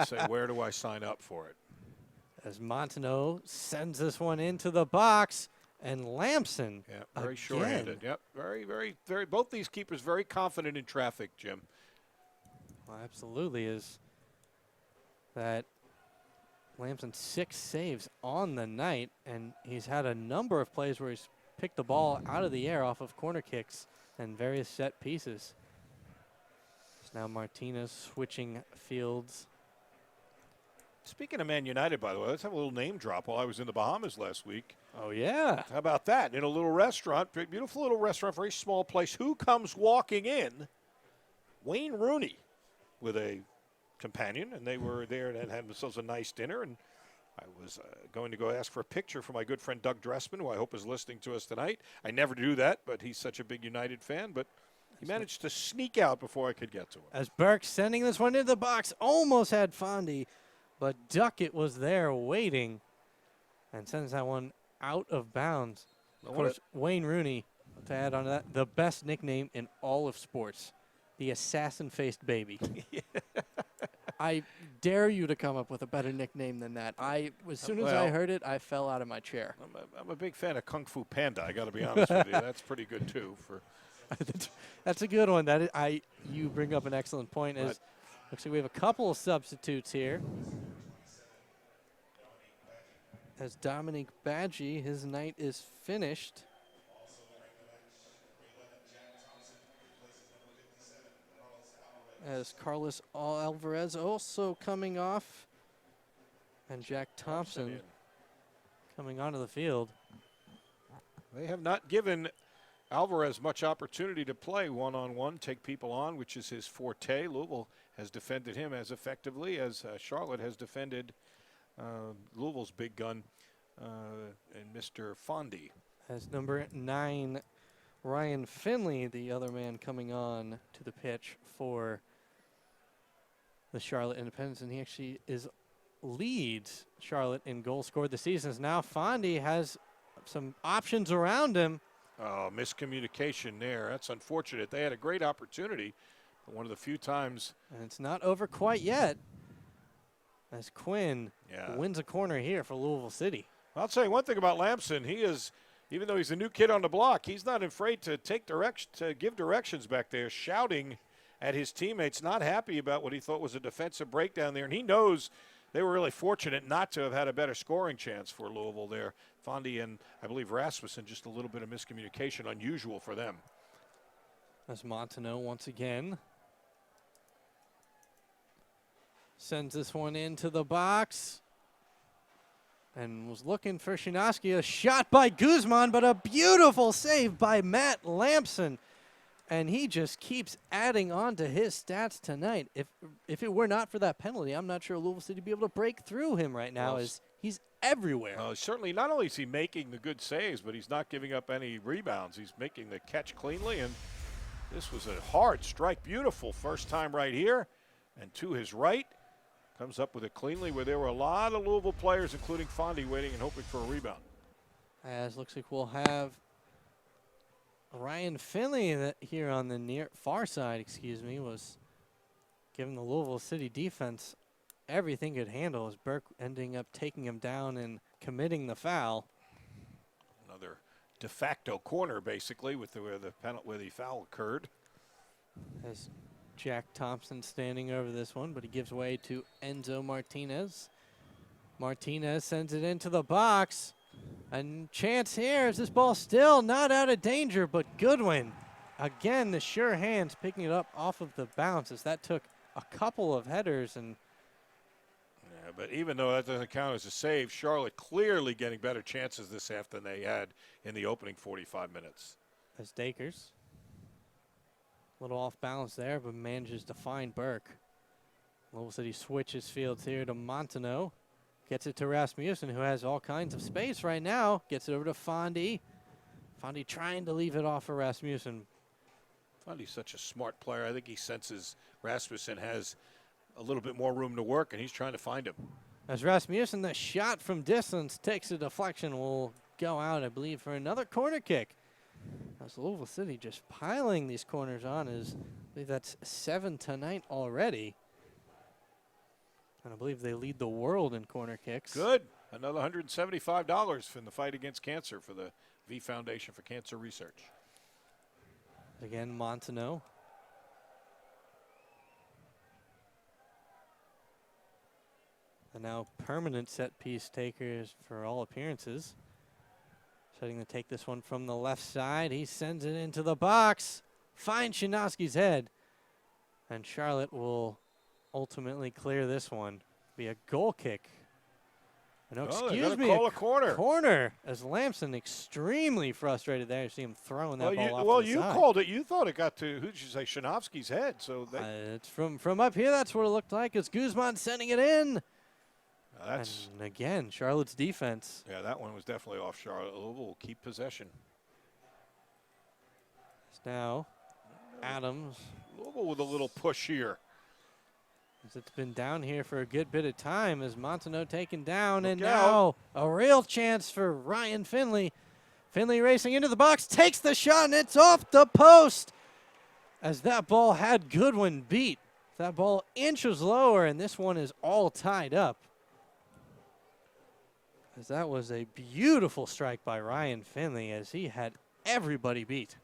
Say, where do I sign up for it? As Montenot sends this one into the box, and Lamson. Yeah, very short-handed. Yep, very. Both these keepers very confident in traffic, Jim. Well, absolutely is that Lamson 6 saves on the night, and he's had a number of plays where he's picked the ball out of the air off of corner kicks and various set pieces. So now Martinez switching fields. Speaking of Man United, by the way, let's have a little name drop while I was in the Bahamas last week. Oh, yeah. How about that? In a little restaurant, beautiful little restaurant, very small place. Who comes walking in? Wayne Rooney with a companion, and they were there and had themselves a nice dinner. And I was going to go ask for a picture for my good friend Doug Dressman, who I hope is listening to us tonight. I never do that, but he's such a big United fan. But he managed to sneak out before I could get to him. As Burke sending this one into the box, almost had Fondy, but Duckett was there waiting and sends that one out of bounds. Of course, Wayne Rooney, to add on to that, the best nickname in all of sports, the assassin-faced baby. I dare you to come up with a better nickname than that. As soon as I heard it, I fell out of my chair. I'm a big fan of Kung Fu Panda. I got to be honest with you. That's pretty good too. That's a good one. You bring up an excellent point. Looks like we have a couple of substitutes here. As Dominic Badgie, his night is finished. As Carlos Alvarez also coming off. And Jack Thompson coming onto the field. They have not given Alvarez much opportunity to play one-on-one, take people on, which is his forte. Louisville has defended him as effectively as Charlotte has defended Louisville's big gun and Mr. Fondy. As number 9, Ryan Finley, the other man coming on to the pitch for the Charlotte Independents, and he actually leads Charlotte in goals scored this season. As now Fondy has some options around him. Oh, miscommunication there. That's unfortunate. They had a great opportunity, but one of the few times. And it's not over quite yet, as Quinn wins a corner here for Louisville City. I'll tell you one thing about Lamson. He is, even though he's a new kid on the block, he's not afraid to give directions back there, shouting at his teammates, not happy about what he thought was a defensive breakdown there. And he knows they were really fortunate not to have had a better scoring chance for Louisville there. Fondy and I believe Rasmussen, just a little bit of miscommunication, unusual for them. As Montenot once again sends this one into the box and was looking for Shinoski. A shot by Guzman, but a beautiful save by Matt Lamson. And he just keeps adding on to his stats tonight. If it were not for that penalty, I'm not sure Louisville City would be able to break through him right now, as he's everywhere. Certainly, not only is he making the good saves, but he's not giving up any rebounds. He's making the catch cleanly, and this was a hard strike. Beautiful first time right here, and to his right, comes up with it cleanly, where there were a lot of Louisville players, including Fondy, waiting and hoping for a rebound. As looks like we'll have Ryan Finley here on the far side, was giving the Louisville City defense everything it could handle, as Burke ending up taking him down and committing the foul. Another de facto corner, basically, with where the foul occurred. As Jack Thompson standing over this one, but he gives way to Enzo Martinez. Martinez sends it into the box. And chance here is this ball still not out of danger, but Goodwin, again, the sure hands picking it up off of the bounce, as that took a couple of headers. And yeah, but even though that doesn't count as a save, Charlotte clearly getting better chances this half than they had in the opening 45 minutes. As Dakers, a little off balance there, but manages to find Burke. Louisville City switches fields here to Montenot. Gets it to Rasmussen, who has all kinds of space right now. Gets it over to Fondy. Fondy trying to leave it off for Rasmussen. Fondy's such a smart player. I think he senses Rasmussen has a little bit more room to work, and he's trying to find him. As Rasmussen, the shot from distance takes a deflection, will go out, I believe, for another corner kick. As Louisville City just piling these corners on, I believe that's 7 tonight already. And I believe they lead the world in corner kicks. Good. Another $175 from the fight against cancer for the V Foundation for Cancer Research. Again, Monteneau. And now permanent set piece takers for all appearances. Setting to take this one from the left side. He sends it into the box. Finds Shinoski's head. And Charlotte will ultimately clear this one. Be a goal kick. No, excuse me. Call a corner. Corner. As Lamson extremely frustrated there. You see him throwing that ball off well, to the you side. called it. You thought it got to, who did you say, Shinovsky's head. So it's from up here. That's what it looked like. It's Guzman sending it in. And again, Charlotte's defense. Yeah, that one was definitely off Charlotte. Louisville will keep possession. It's now Adams. Louisville with a little push here. As it's been down here for a good bit of time as Monteneau taken down. Look and out. now a real chance for Ryan Finley. Finley racing into the box, takes the shot, and it's off the post. As that ball had Goodwin beat. That ball inches lower, and this one is all tied up. As that was a beautiful strike by Ryan Finley as he had everybody beat.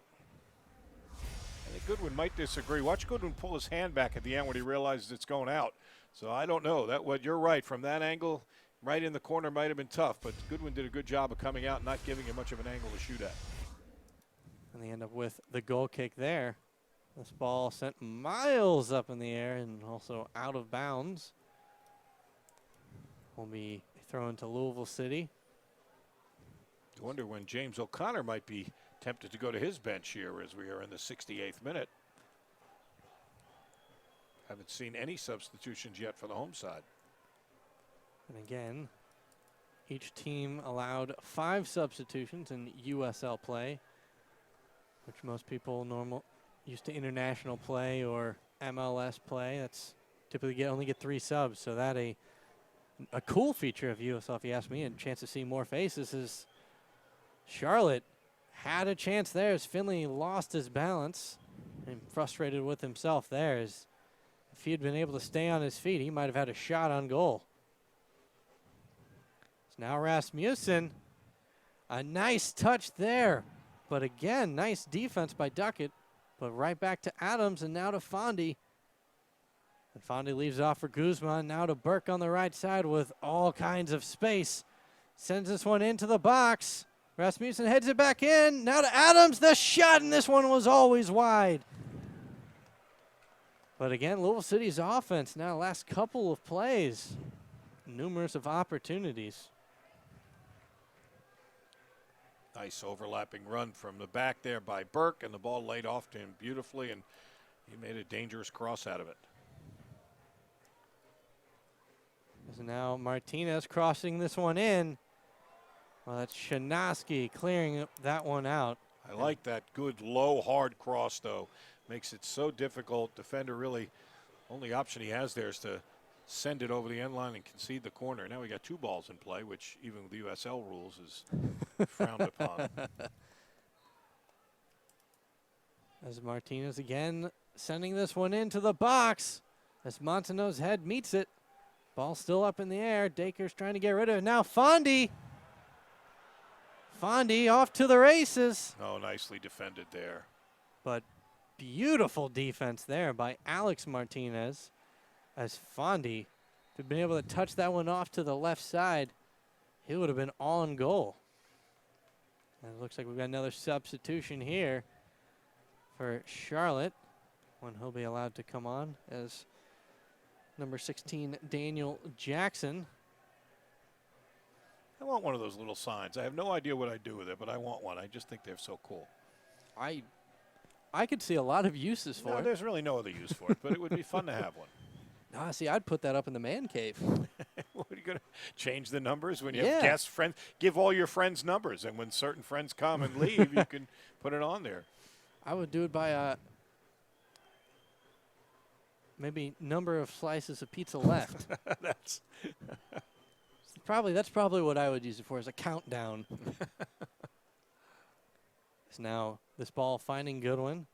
I think Goodwin might disagree. Watch Goodwin pull his hand back at the end when he realizes it's going out. So I don't know. You're right. From that angle, right in the corner might have been tough, but Goodwin did a good job of coming out and not giving him much of an angle to shoot at. And they end up with the goal kick there. This ball sent miles up in the air and also out of bounds. Will be thrown to Louisville City. You wonder when James O'Connor might be tempted to go to his bench here as we are in the 68th minute. Haven't seen any substitutions yet for the home side. And again, each team allowed 5 substitutions in USL play, which most people used to international play or MLS play. That's typically only get 3 subs, so that a cool feature of USL, if you ask me, and a chance to see more faces is Charlotte had a chance there as Finley lost his balance and frustrated with himself there. As if he had been able to stay on his feet, he might have had a shot on goal. It's now Rasmussen. A nice touch there. But again, nice defense by Duckett. But right back to Adams and now to Fondy. And Fondy leaves off for Guzman. Now to Burke on the right side with all kinds of space. Sends this one into the box. Rasmussen heads it back in. Now to Adams. The shot, and this one was always wide. But again, Louisville City's offense now last couple of plays. Numerous of opportunities. Nice overlapping run from the back there by Burke, and the ball laid off to him beautifully, and he made a dangerous cross out of it. So now Martinez crossing this one in. Well, that's Shinoski clearing that one out. I like that good, low, hard cross, though. Makes it so difficult. Defender really, only option he has there is to send it over the end line and concede the corner. Now we got 2 balls in play, which even with the USL rules is frowned upon. As Martinez again sending this one into the box. As Monteneau's head meets it. Ball still up in the air. Daker's trying to get rid of it. Now Fondy. Fondy off to the races. Oh, nicely defended there. But beautiful defense there by Alex Martinez. As Fondy, if he'd been able to touch that one off to the left side, he would have been on goal. And it looks like we've got another substitution here for Charlotte when he'll be allowed to come on as number 16, Daniel Jackson. I want one of those little signs. I have no idea what I do with it, but I want one. I just think they're so cool. I could see a lot of uses for it. There's really no other use for it, but it would be fun to have one. No, see, I'd put that up in the man cave. What do you going to change the numbers when you Yeah. have guest friends? Give all your friends numbers, and when certain friends come and leave, you can put it on there. I would do it by maybe number of slices of pizza left. That's That's probably what I would use it for, as a countdown. So now this ball finding Goodwin.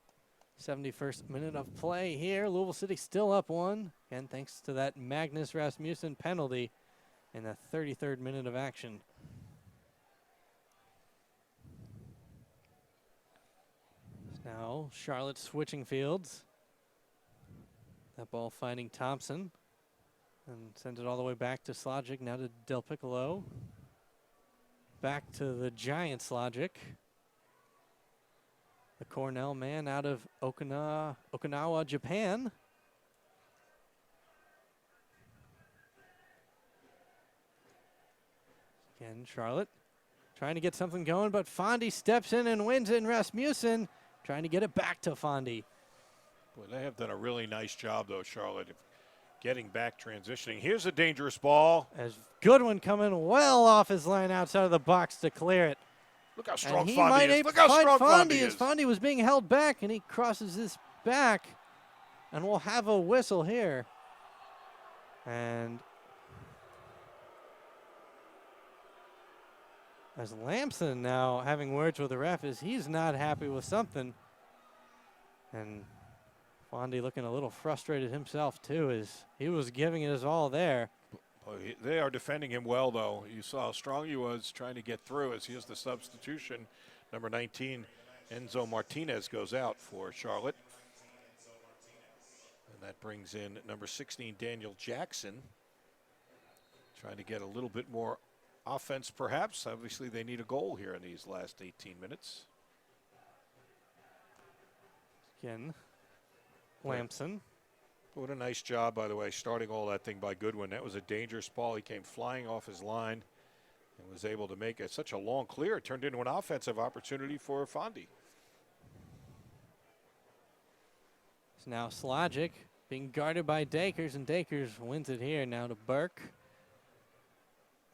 71st minute of play here. Louisville City still up 1. And thanks to that Magnus Rasmussen penalty in the 33rd minute of action. Now Charlotte switching fields. That ball finding Thompson. And sends it all the way back to Slogic. Now to Del Piccolo. Back to the Giants, Logic. The Cornell man out of Okinawa, Japan. Again, Charlotte trying to get something going, but Fondy steps in and wins it, and Rasmussen trying to get it back to Fondy. Boy, they have done a really nice job, though, Charlotte, of getting back, transitioning. Here's a dangerous ball. As Goodwin coming well off his line outside of the box to clear it. Look how strong And he Fondy might is. Look how strong Fondy as is. Fondy was being held back, and he crosses this back, and we'll have a whistle here. And as Lamson now having words with the ref, is he's not happy with something. And Fondy looking a little frustrated himself too, as he was giving it his all there. They are defending him well, though. You saw how strong he was trying to get through as he is the substitution. Number 19, Enzo Martinez, goes out for Charlotte. And that brings in number 16, Daniel Jackson. Trying to get a little bit more offense, perhaps. Obviously, they need a goal here in these last 18 minutes. Again, Lamson. What a nice job, by the way, starting all that thing by Goodwin. That was a dangerous ball. He came flying off his line and was able to make it such a long clear. It turned into an offensive opportunity for Fondy. It's now Slogic being guarded by Dakers, and Dakers wins it here now to Burke.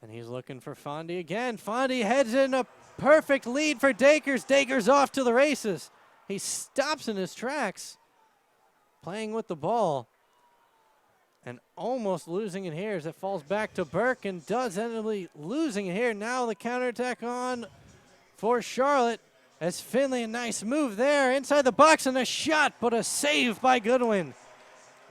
And he's looking for Fondy again. Fondy heads in a perfect lead for Dakers. Dakers off to the races. He stops in his tracks, playing with the ball, and almost losing it here as it falls back to Burke, and does end up losing it here. Now the counterattack on for Charlotte as Finley, a nice move there inside the box, and a shot, but a save by Goodwin.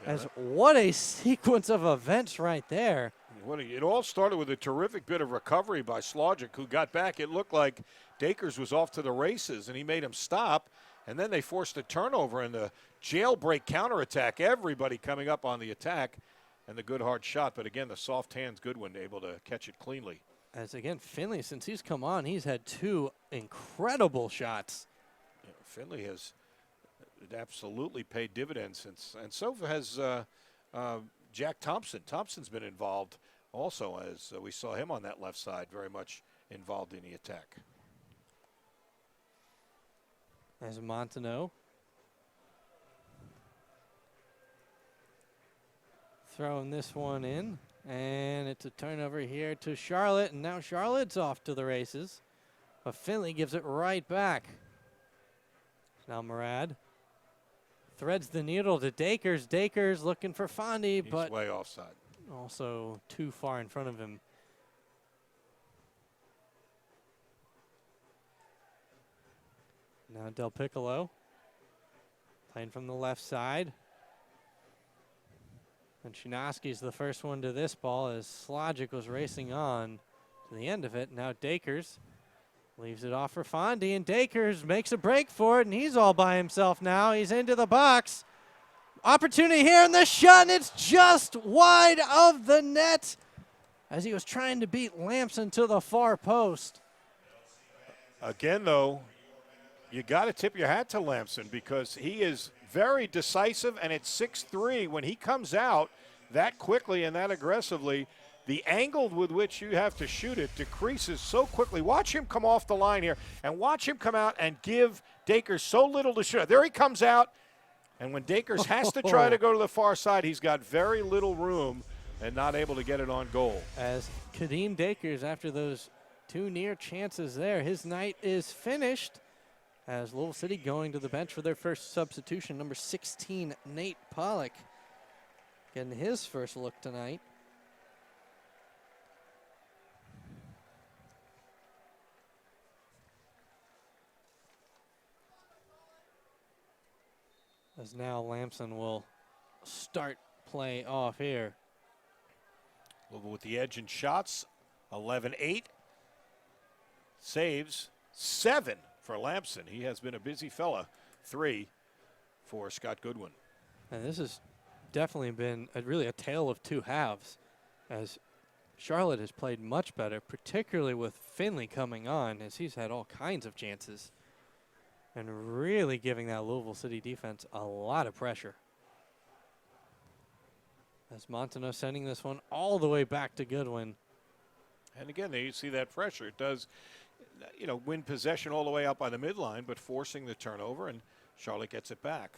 As what a sequence of events right there. It all started with a terrific bit of recovery by Slogic, who got back. It looked like Dakers was off to the races, and he made him stop. And then they forced a turnover in the jailbreak counterattack. Everybody coming up on the attack, and the good hard shot. But again, the soft hands Goodwin able to catch it cleanly. As again, Finley, since he's come on, he's had 2 incredible shots. Yeah, Finley has absolutely paid dividends since, and so has Jack Thompson. Thompson's been involved also, as we saw him on that left side, very much involved in the attack. As Montaneau throwing this one in, and it's a turnover here to Charlotte, and now Charlotte's off to the races, but Finley gives it right back. Now Murad threads the needle to Dakers. Dakers looking for Fondy, He's but way offside. also too far in front of him. Now Del Piccolo playing from the left side. And Chinaski's the first one to this ball as Slogic was racing on to the end of it. Now Dakers leaves it off for Fondy, and Dakers makes a break for it, and he's all by himself now. He's into the box. Opportunity here, and the shot, and it's just wide of the net as he was trying to beat Lamson to the far post. Again, though, you got to tip your hat to Lamson because he is very decisive, and at 6'3", when he comes out that quickly and that aggressively, the angle with which you have to shoot it decreases so quickly. Watch him come off the line here, and watch him come out and give Dakers so little to shoot. There he comes out, and when Dakers has to try to go to the far side, he's got very little room and not able to get it on goal. As Kadeem Dakers, after those 2 near chances there, his night is finished. As Louisville City going to the bench for their first substitution, number 16, Nate Pollock, getting his first look tonight. As now Lamson will start play off here. Louisville with the edge in shots, 11-8. Saves, 7 for Lamson. He has been a busy fella. 3 for Scott Goodwin. And this has definitely been really a tale of 2 halves, as Charlotte has played much better, particularly with Finley coming on, as he's had all kinds of chances and really giving that Louisville City defense a lot of pressure. As Montanaro sending this one all the way back to Goodwin. And again, there you see that pressure. It does, win possession all the way out by the midline, but forcing the turnover, and Charlotte gets it back.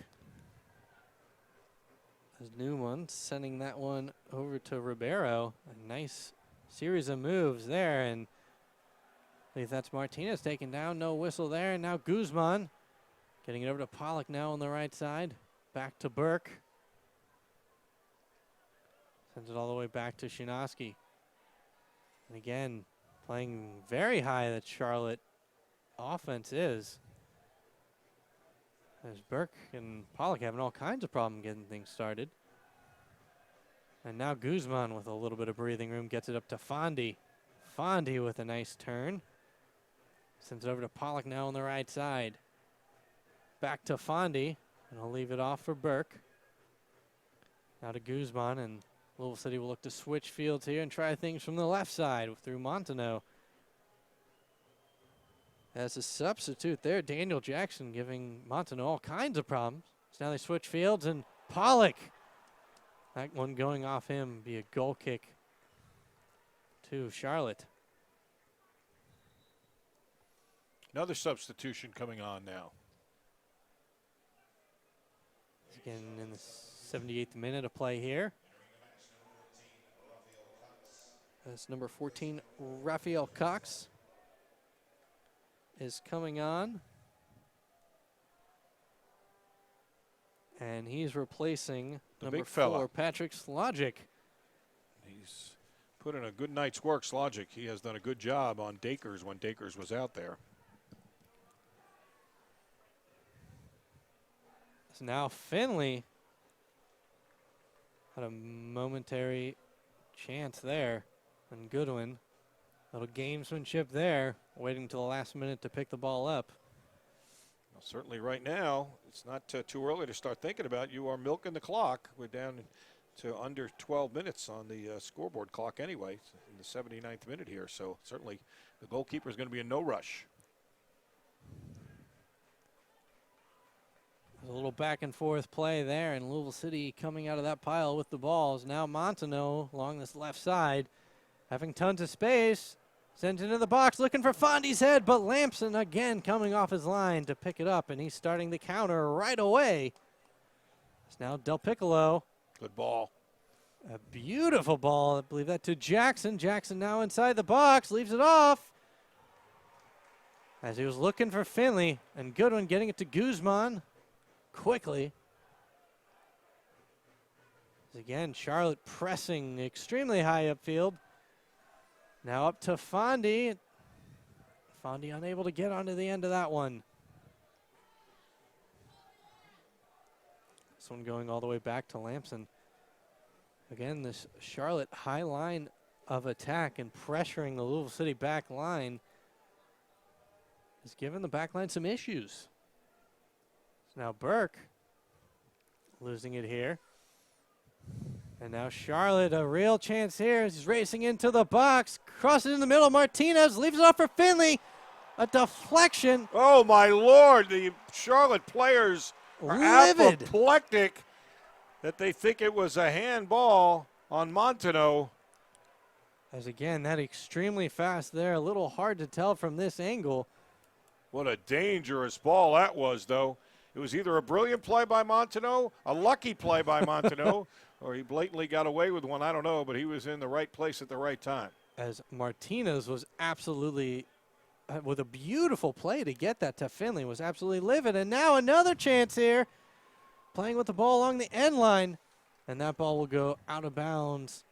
As Newman sending that one over to Ribeiro. A nice series of moves there, and I believe that's Martinez taken down. No whistle there, and now Guzman getting it over to Pollock now on the right side. Back to Burke. Sends it all the way back to Shinoski. And again, playing very high that Charlotte offense is. As Burke and Pollock having all kinds of problems getting things started. And now Guzman with a little bit of breathing room gets it up to Fondi. Fondi with a nice turn. Sends it over to Pollock now on the right side. Back to Fondi, and I'll leave it off for Burke. Now to Guzman, and Louisville City will look to switch fields here and try things from the left side through Montanaro. As a substitute there, Daniel Jackson giving Montanaro all kinds of problems. So now they switch fields, and Pollock, that one going off him, be a goal kick to Charlotte. Another substitution coming on now. Again in the 78th minute of play here. That's number 14, Raphael Cox, is coming on. And he's replacing The number big fella. 4, Patrick Slogic. He's put in a good night's work, Slogic. He has done a good job on Dakers when Dakers was out there. So now Finley had a momentary chance there. And Goodwin, little gamesmanship there, waiting till the last minute to pick the ball up. Well, certainly right now, it's not too early to start thinking about. You are milking the clock. We're down to under 12 minutes on the scoreboard clock anyway, in the 79th minute here. So certainly the goalkeeper is going to be in no rush. A little back and forth play there, and Louisville City coming out of that pile with the balls. Now Montanaro along this left side, having tons of space, sends into the box, looking for Fondi's head, but Lamson again coming off his line to pick it up, and he's starting the counter right away. It's now Del Piccolo. Good ball. A beautiful ball. I believe that to Jackson. Jackson now inside the box, leaves it off. As he was looking for Finley, and Goodwin getting it to Guzman quickly. Again, Charlotte pressing extremely high upfield. Now up to Fondi. Fondi unable to get onto the end of that one. This one going all the way back to Lamson. Again, this Charlotte high line of attack and pressuring the Louisville City back line has given the back line some issues. So now Burke losing it here. And now Charlotte, a real chance here. He's racing into the box, crosses in the middle. Martinez leaves it off for Finley. A deflection. Oh, my Lord. The Charlotte players are Livid. apoplectic that they think it was a handball on Montanaro. As again, that extremely fast there. A little hard to tell from this angle. What a dangerous ball that was, though. It was either a brilliant play by Montanaro, a lucky play by Montanaro, Or he blatantly got away with one, I don't know, but he was in the right place at the right time. As Martinez was absolutely, with a beautiful play to get that to Finley, was absolutely livid. And now another chance here, playing with the ball along the end line. And that ball will go out of bounds.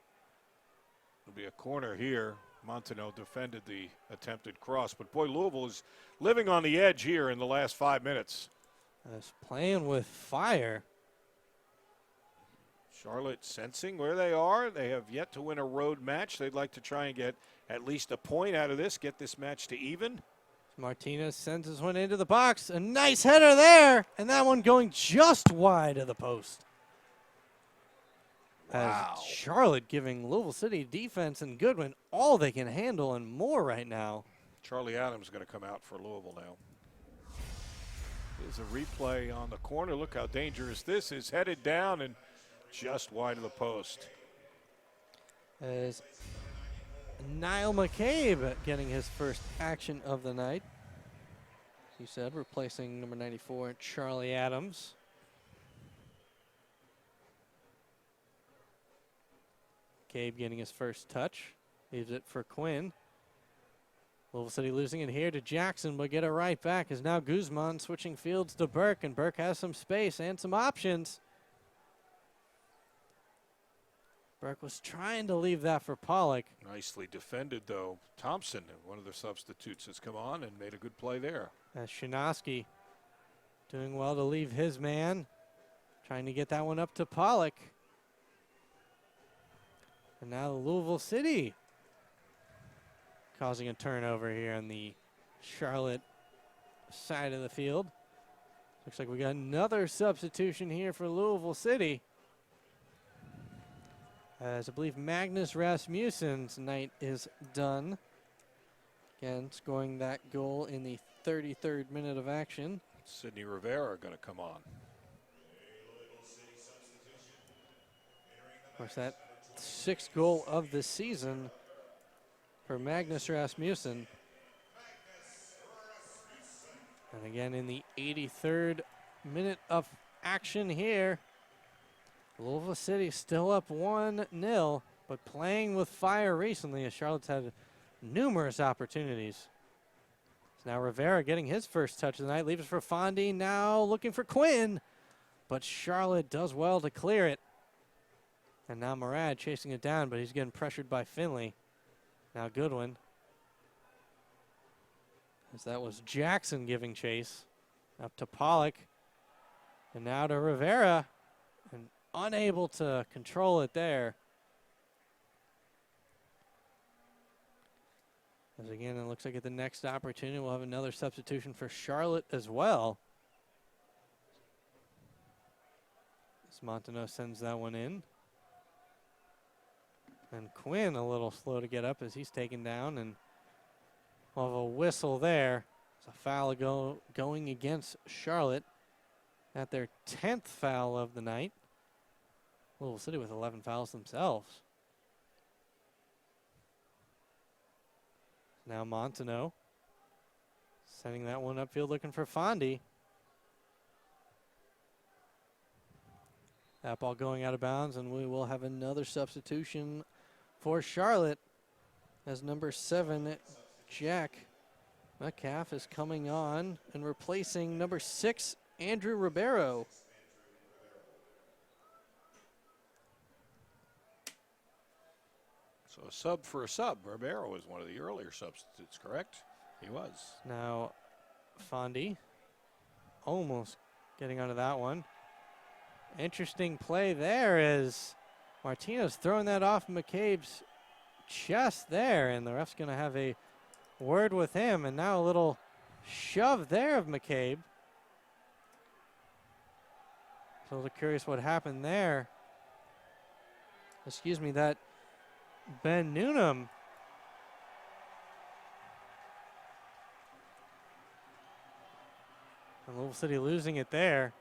It'll be a corner here. Montanel defended the attempted cross. But, boy, Louisville is living on the edge here in the last 5 minutes. As playing with fire. Charlotte sensing where they are. They have yet to win a road match. They'd like to try and get at least a point out of this, get this match to even. Martinez sends this one into the box. A nice header there. And that one going just wide of the post. Wow. As Charlotte giving Louisville City defense and Goodwin all they can handle and more right now. Charlie Adams going to come out for Louisville now. There's a replay on the corner. Look how dangerous this is. Headed down and just wide of the post. As Niall McCabe getting his first action of the night. As you said, replacing number 94, Charlie Adams. McCabe getting his first touch. Leaves it for Quinn. Louisville City losing it here to Jackson, but get it right back as now Guzman switching fields to Burke, and Burke has some space and some options. Burke was trying to leave that for Pollock. Nicely defended, though. Thompson, one of the substitutes, has come on and made a good play there. As Shinosky doing well to leave his man. Trying to get that one up to Pollock. And now Louisville City causing a turnover here on the Charlotte side of the field. Looks like we got another substitution here for Louisville City. As I believe Magnus Rasmussen's night is done. Again, scoring that goal in the 33rd minute of action. Sidney Rivera going to come on. Of course, that sixth goal of the season for Magnus Rasmussen. And again, in the 83rd minute of action here, Louisville City still up 1-0, but playing with fire recently as Charlotte's had numerous opportunities. So now Rivera getting his first touch of the night, leaves it for Fondy, now looking for Quinn, but Charlotte does well to clear it. And now Murad chasing it down, but he's getting pressured by Finley. Now Goodwin. As that was Jackson giving chase. Up to Pollock. And now to Rivera. And unable to control it there. As again, it looks like at the next opportunity, we'll have another substitution for Charlotte as well. As Montanel sends that one in. And Quinn a little slow to get up as he's taken down, and we'll have a whistle there. It's a foul going against Charlotte at their 10th foul of the night. Louisville City with 11 fouls themselves. Now Montanel sending that one upfield looking for Fondy. That ball going out of bounds, and we will have another substitution for Charlotte as number 7, Jack Metcalf, is coming on and replacing number 6, Andrew Ribeiro. So a sub for a sub. Ribeiro was one of the earlier substitutes, correct? He was. Now Fondy almost getting onto that one. Interesting play there as Martinez throwing that off McCabe's chest there, and the ref's going to have a word with him, and now a little shove there of McCabe. So a little curious what happened there. Excuse me, that Ben Noonan. And Louisville City losing it there.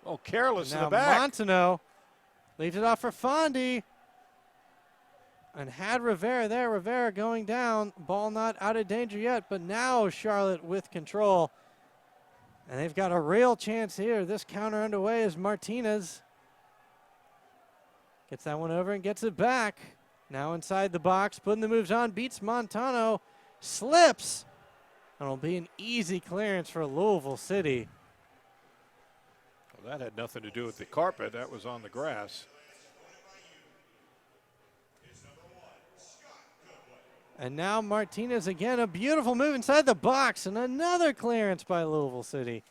Oh, careless in Now the back. Montanel leaves it off for Fondy. And had Rivera there. Rivera going down. Ball not out of danger yet, but now Charlotte with control. And they've got a real chance here. This counter underway is Martinez. Gets that one over and gets it back. Now inside the box, putting the moves on, beats Montano, slips. And it'll be an easy clearance for Louisville City. Well, that had nothing to do with the carpet. That was on the grass. And now Martinez again, a beautiful move inside the box, and another clearance by Louisville City.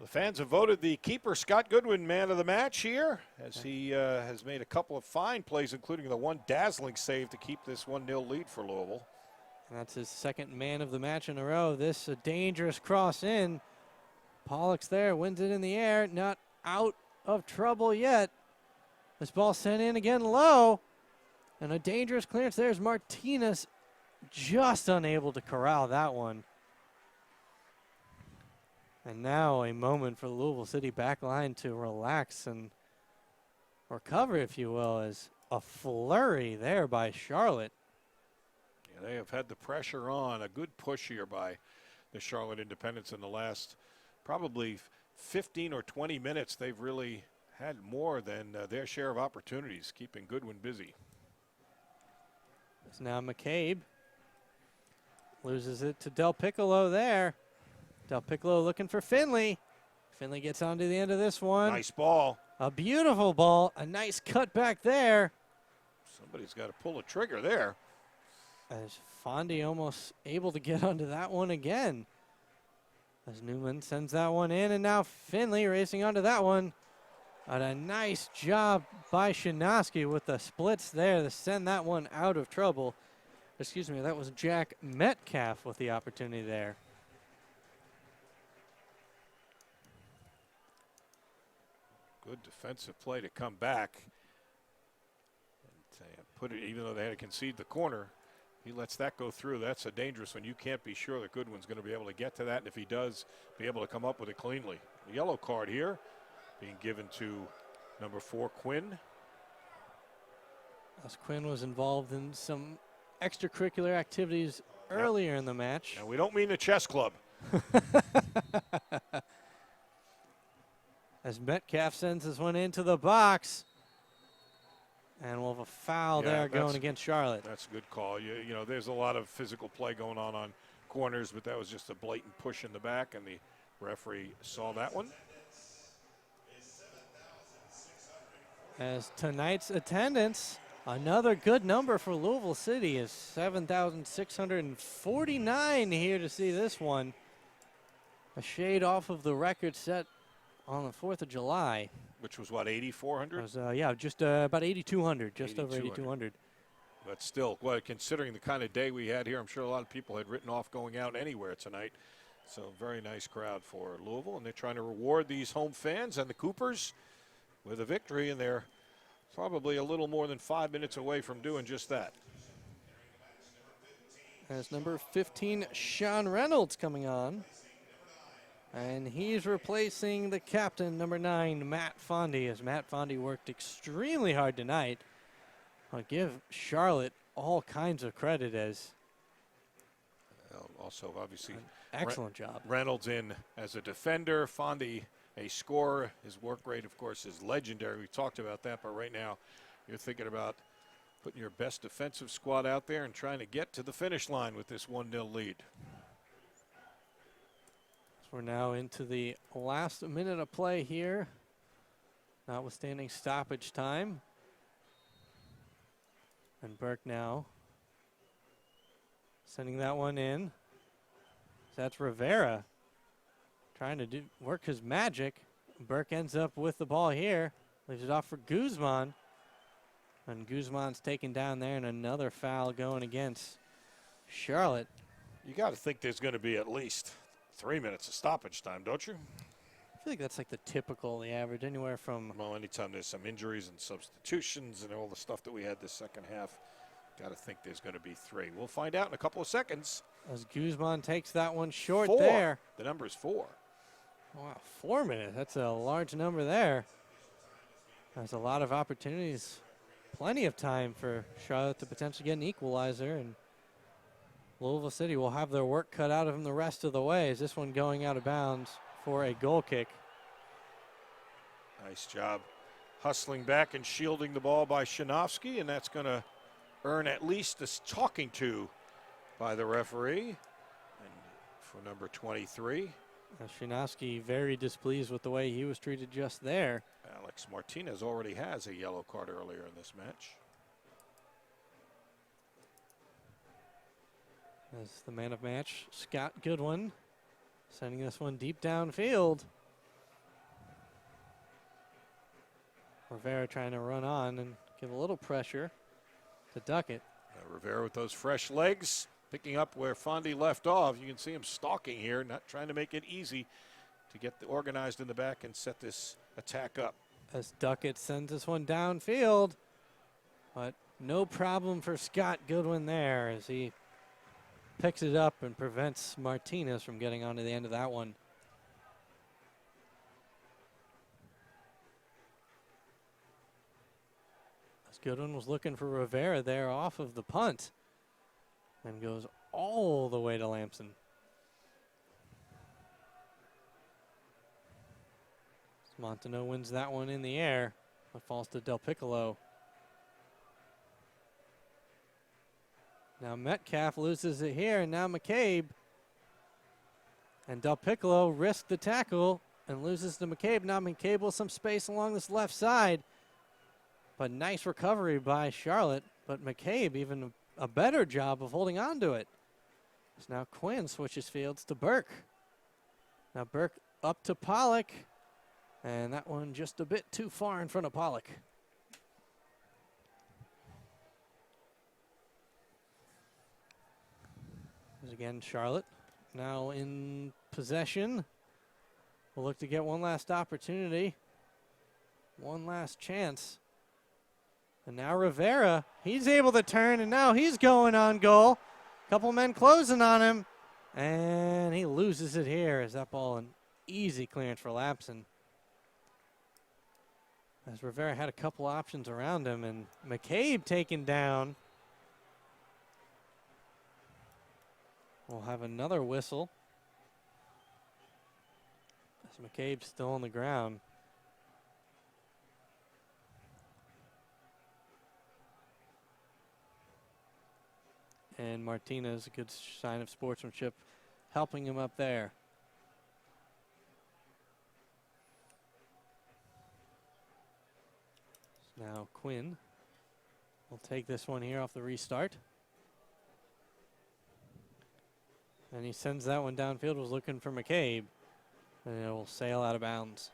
The fans have voted the keeper, Scott Goodwin, man of the match here, as he has made a couple of fine plays, including the one dazzling save to keep this 1-0 lead for Louisville. And that's his second man of the match in a row. This a dangerous cross in. Pollock's there, wins it in the air, not out of trouble yet. This ball sent in again low. And a dangerous clearance. There's Martinez, just unable to corral that one. And now a moment for the Louisville City back line to relax and recover, if you will, as a flurry there by Charlotte. Yeah, they have had the pressure on. A good push here by the Charlotte Independents in the last probably 15 or 20 minutes. They've really had more than their share of opportunities, keeping Goodwin busy. It's now McCabe. Loses it to Del Piccolo there. Del Piccolo looking for Finley. Finley gets onto the end of this one. Nice ball. A beautiful ball. A nice cut back there. Somebody's got to pull a trigger there. As Fondi almost able to get onto that one again. As Newman sends that one in, and now Finley racing onto that one. And a nice job by Shinoski with the splits there to send that one out of trouble. Excuse me, that was Jack Metcalf with the opportunity there. Good defensive play to come back. And put it, even though they had to concede the corner, he lets that go through. That's a dangerous one. You can't be sure that Goodwin's going to be able to get to that, and if he does, be able to come up with it cleanly. The yellow card here being given to number 4, Quinn. As Quinn was involved in some extracurricular activities earlier in the match. And we don't mean the chess club. As Metcalf sends this one into the box. And we'll have a foul there going against Charlotte. That's a good call. You know, there's a lot of physical play going on corners, but that was just a blatant push in the back, and the referee saw that one. As tonight's attendance, another good number for Louisville City, is 7,649 here to see this one. A shade off of the record set on the 4th of July. Which was what, 8,400? Yeah, just about 8,200, just over 8,200. But still, well, considering the kind of day we had here, I'm sure a lot of people had written off going out anywhere tonight. So very nice crowd for Louisville, and they're trying to reward these home fans and the Coopers with a victory, and they're probably a little more than 5 minutes away from doing just that. As number 15, Sean Reynolds, coming on. And he's replacing the captain, number 9, Matt Fondi, as Matt Fondi worked extremely hard tonight. I'll give Charlotte all kinds of credit as also, obviously, excellent job. Reynolds in as a defender, Fondi a scorer. His work rate, of course, is legendary. We talked about that, but right now you're thinking about putting your best defensive squad out there and trying to get to the finish line with this 1-0 lead. We're now into the last minute of play here, notwithstanding stoppage time. And Burke now sending that one in. That's Rivera trying to work his magic. Burke ends up with the ball here. Leaves it off for Guzman. And Guzman's taken down there, and another foul going against Charlotte. You got to think there's going to be at least 3 minutes of stoppage time, don't you? I feel like that's like the typical, the average, anywhere from. Well, anytime there's some injuries and substitutions and all the stuff that we had this second half, got to think there's going to be 3. We'll find out in a couple of seconds. As Guzman takes that one short 4. there. The number is 4. Wow, 4 minutes. That's a large number there. There's a lot of opportunities. Plenty of time for Charlotte to potentially get an equalizer, and Louisville City will have their work cut out of them the rest of the way. Is this one going out of bounds for a goal kick? Nice job hustling back and shielding the ball by Shinovsky, and that's going to earn at least a talking to by the referee. And for number 23. Shinovsky very displeased with the way he was treated just there. Alex Martinez already has a yellow card earlier in this match. As the man of match, Scott Goodwin, sending this one deep downfield. Rivera trying to run on and give a little pressure to duck it. Rivera with those fresh legs, picking up where Fondy left off. You can see him stalking here, not trying to make it easy to get organized in the back and set this attack up. As Duckett sends this one downfield, but no problem for Scott Goodwin there as he picks it up and prevents Martinez from getting onto the end of that one. As Goodwin was looking for Rivera there off of the punt and goes all the way to Lamson. Montano wins that one in the air, but falls to Del Piccolo. Now Metcalf loses it here, and now McCabe. And Del Piccolo risked the tackle and loses to McCabe. Now McCabe with some space along this left side. But nice recovery by Charlotte. But McCabe even a better job of holding on to it. So now Quinn switches fields to Burke. Now Burke up to Pollock. And that one just a bit too far in front of Pollock. There's again Charlotte now in possession. We'll look to get one last opportunity. One last chance. And now Rivera, he's able to turn, and now he's going on goal. Couple men closing on him. And he loses it here. Is that ball an easy clearance for Lapson? As Rivera had a couple options around him, and McCabe taken down. We'll have another whistle. As McCabe's still on the ground. And Martinez, a good sign of sportsmanship, helping him up there. Now Quinn will take this one here off the restart. And he sends that one downfield, was looking for McCabe. And it will sail out of bounds.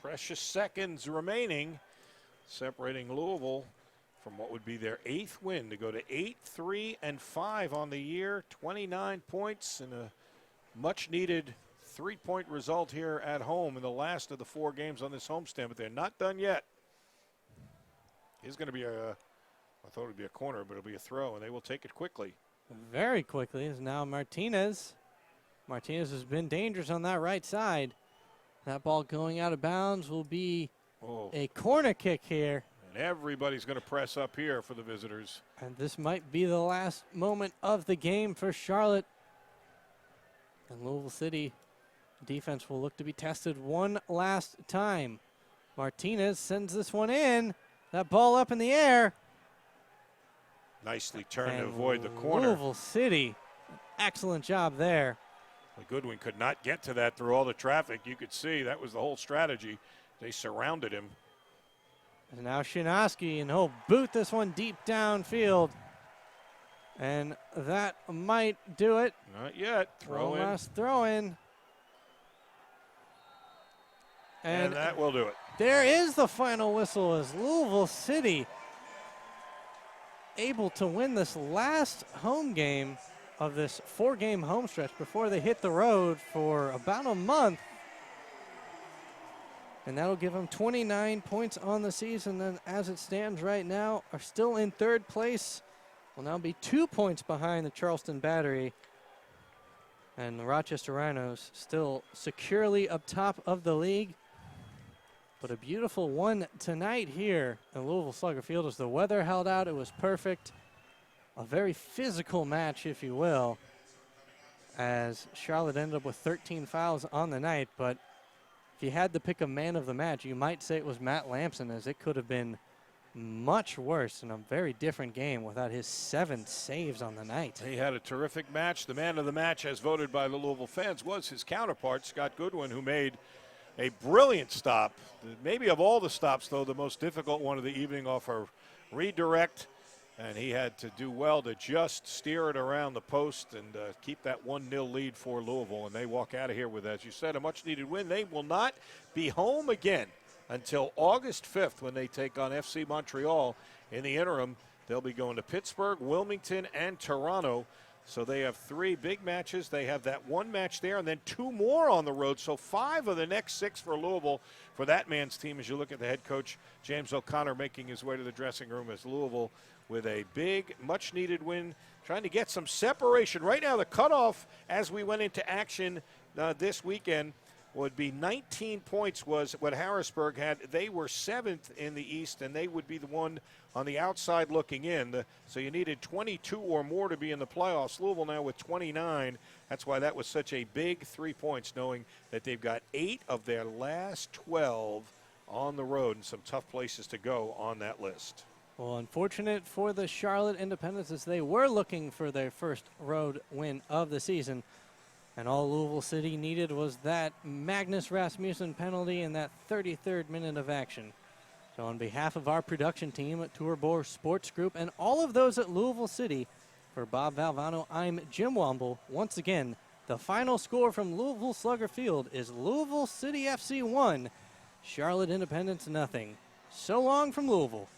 Precious seconds remaining, separating Louisville from what would be their 8th win to go to 8-3-5 on the year. 29 points and a much-needed 3-point result here at home in the last of the 4 games on this homestand. But they're not done yet. It's going to be I thought it would be a corner, but it'll be a throw, and they will take it quickly. Very quickly is now Martinez. Martinez has been dangerous on that right side. That ball going out of bounds will be a corner kick here. And everybody's going to press up here for the visitors. And this might be the last moment of the game for Charlotte. And Louisville City defense will look to be tested one last time. Martinez sends this one in. That ball up in the air. Nicely turned to avoid the corner. Louisville City, excellent job there. Goodwin could not get to that through all the traffic. You could see that was the whole strategy. They surrounded him. And now Shinovsky, and he'll boot this one deep downfield. And that might do it. Not yet. Throw in. Last throw in. And that will do it. There is the final whistle as Louisville City able to win this last home game of this 4-game home stretch before they hit the road for about a month. And that'll give them 29 points on the season. And as it stands right now, are still in 3rd place. Will now be 2 points behind the Charleston Battery. And the Rochester Rhinos still securely up top of the league. But a beautiful one tonight here in Louisville Slugger Field as the weather held out. It was perfect. A very physical match, if you will, as Charlotte ended up with 13 fouls on the night. But if you had to pick a man of the match, you might say it was Matt Lamson, as it could have been much worse in a very different game without his 7 saves on the night. He had a terrific match. The man of the match, as voted by the Louisville fans, was his counterpart, Scott Goodwin, who made a brilliant stop. Maybe of all the stops, though, the most difficult one of the evening off a redirect. And he had to do well to just steer it around the post and keep that 1-0 lead for Louisville. And they walk out of here with, as you said, a much-needed win. They will not be home again until August 5th when they take on FC Montreal. In the interim, they'll be going to Pittsburgh, Wilmington, and Toronto. So they have 3 big matches. They have that 1 match there and then 2 more on the road. So 5 of the next 6 for Louisville for that man's team as you look at the head coach, James O'Connor, making his way to the dressing room as Louisville with a big, much-needed win, trying to get some separation. Right now, the cutoff as we went into action this weekend would be 19 points was what Harrisburg had. They were 7th in the East, and they would be the one on the outside looking in. So you needed 22 or more to be in the playoffs. Louisville now with 29. That's why that was such a big 3 points, knowing that they've got 8 of their last 12 on the road and some tough places to go on that list. Well, unfortunate for the Charlotte Independents as they were looking for their first road win of the season. And all Louisville City needed was that Magnus Rasmussen penalty in that 33rd minute of action. So on behalf of our production team at Tourbor Sports Group and all of those at Louisville City, for Bob Valvano, I'm Jim Womble. Once again, the final score from Louisville Slugger Field is Louisville City FC 1, Charlotte Independents 0. So long from Louisville.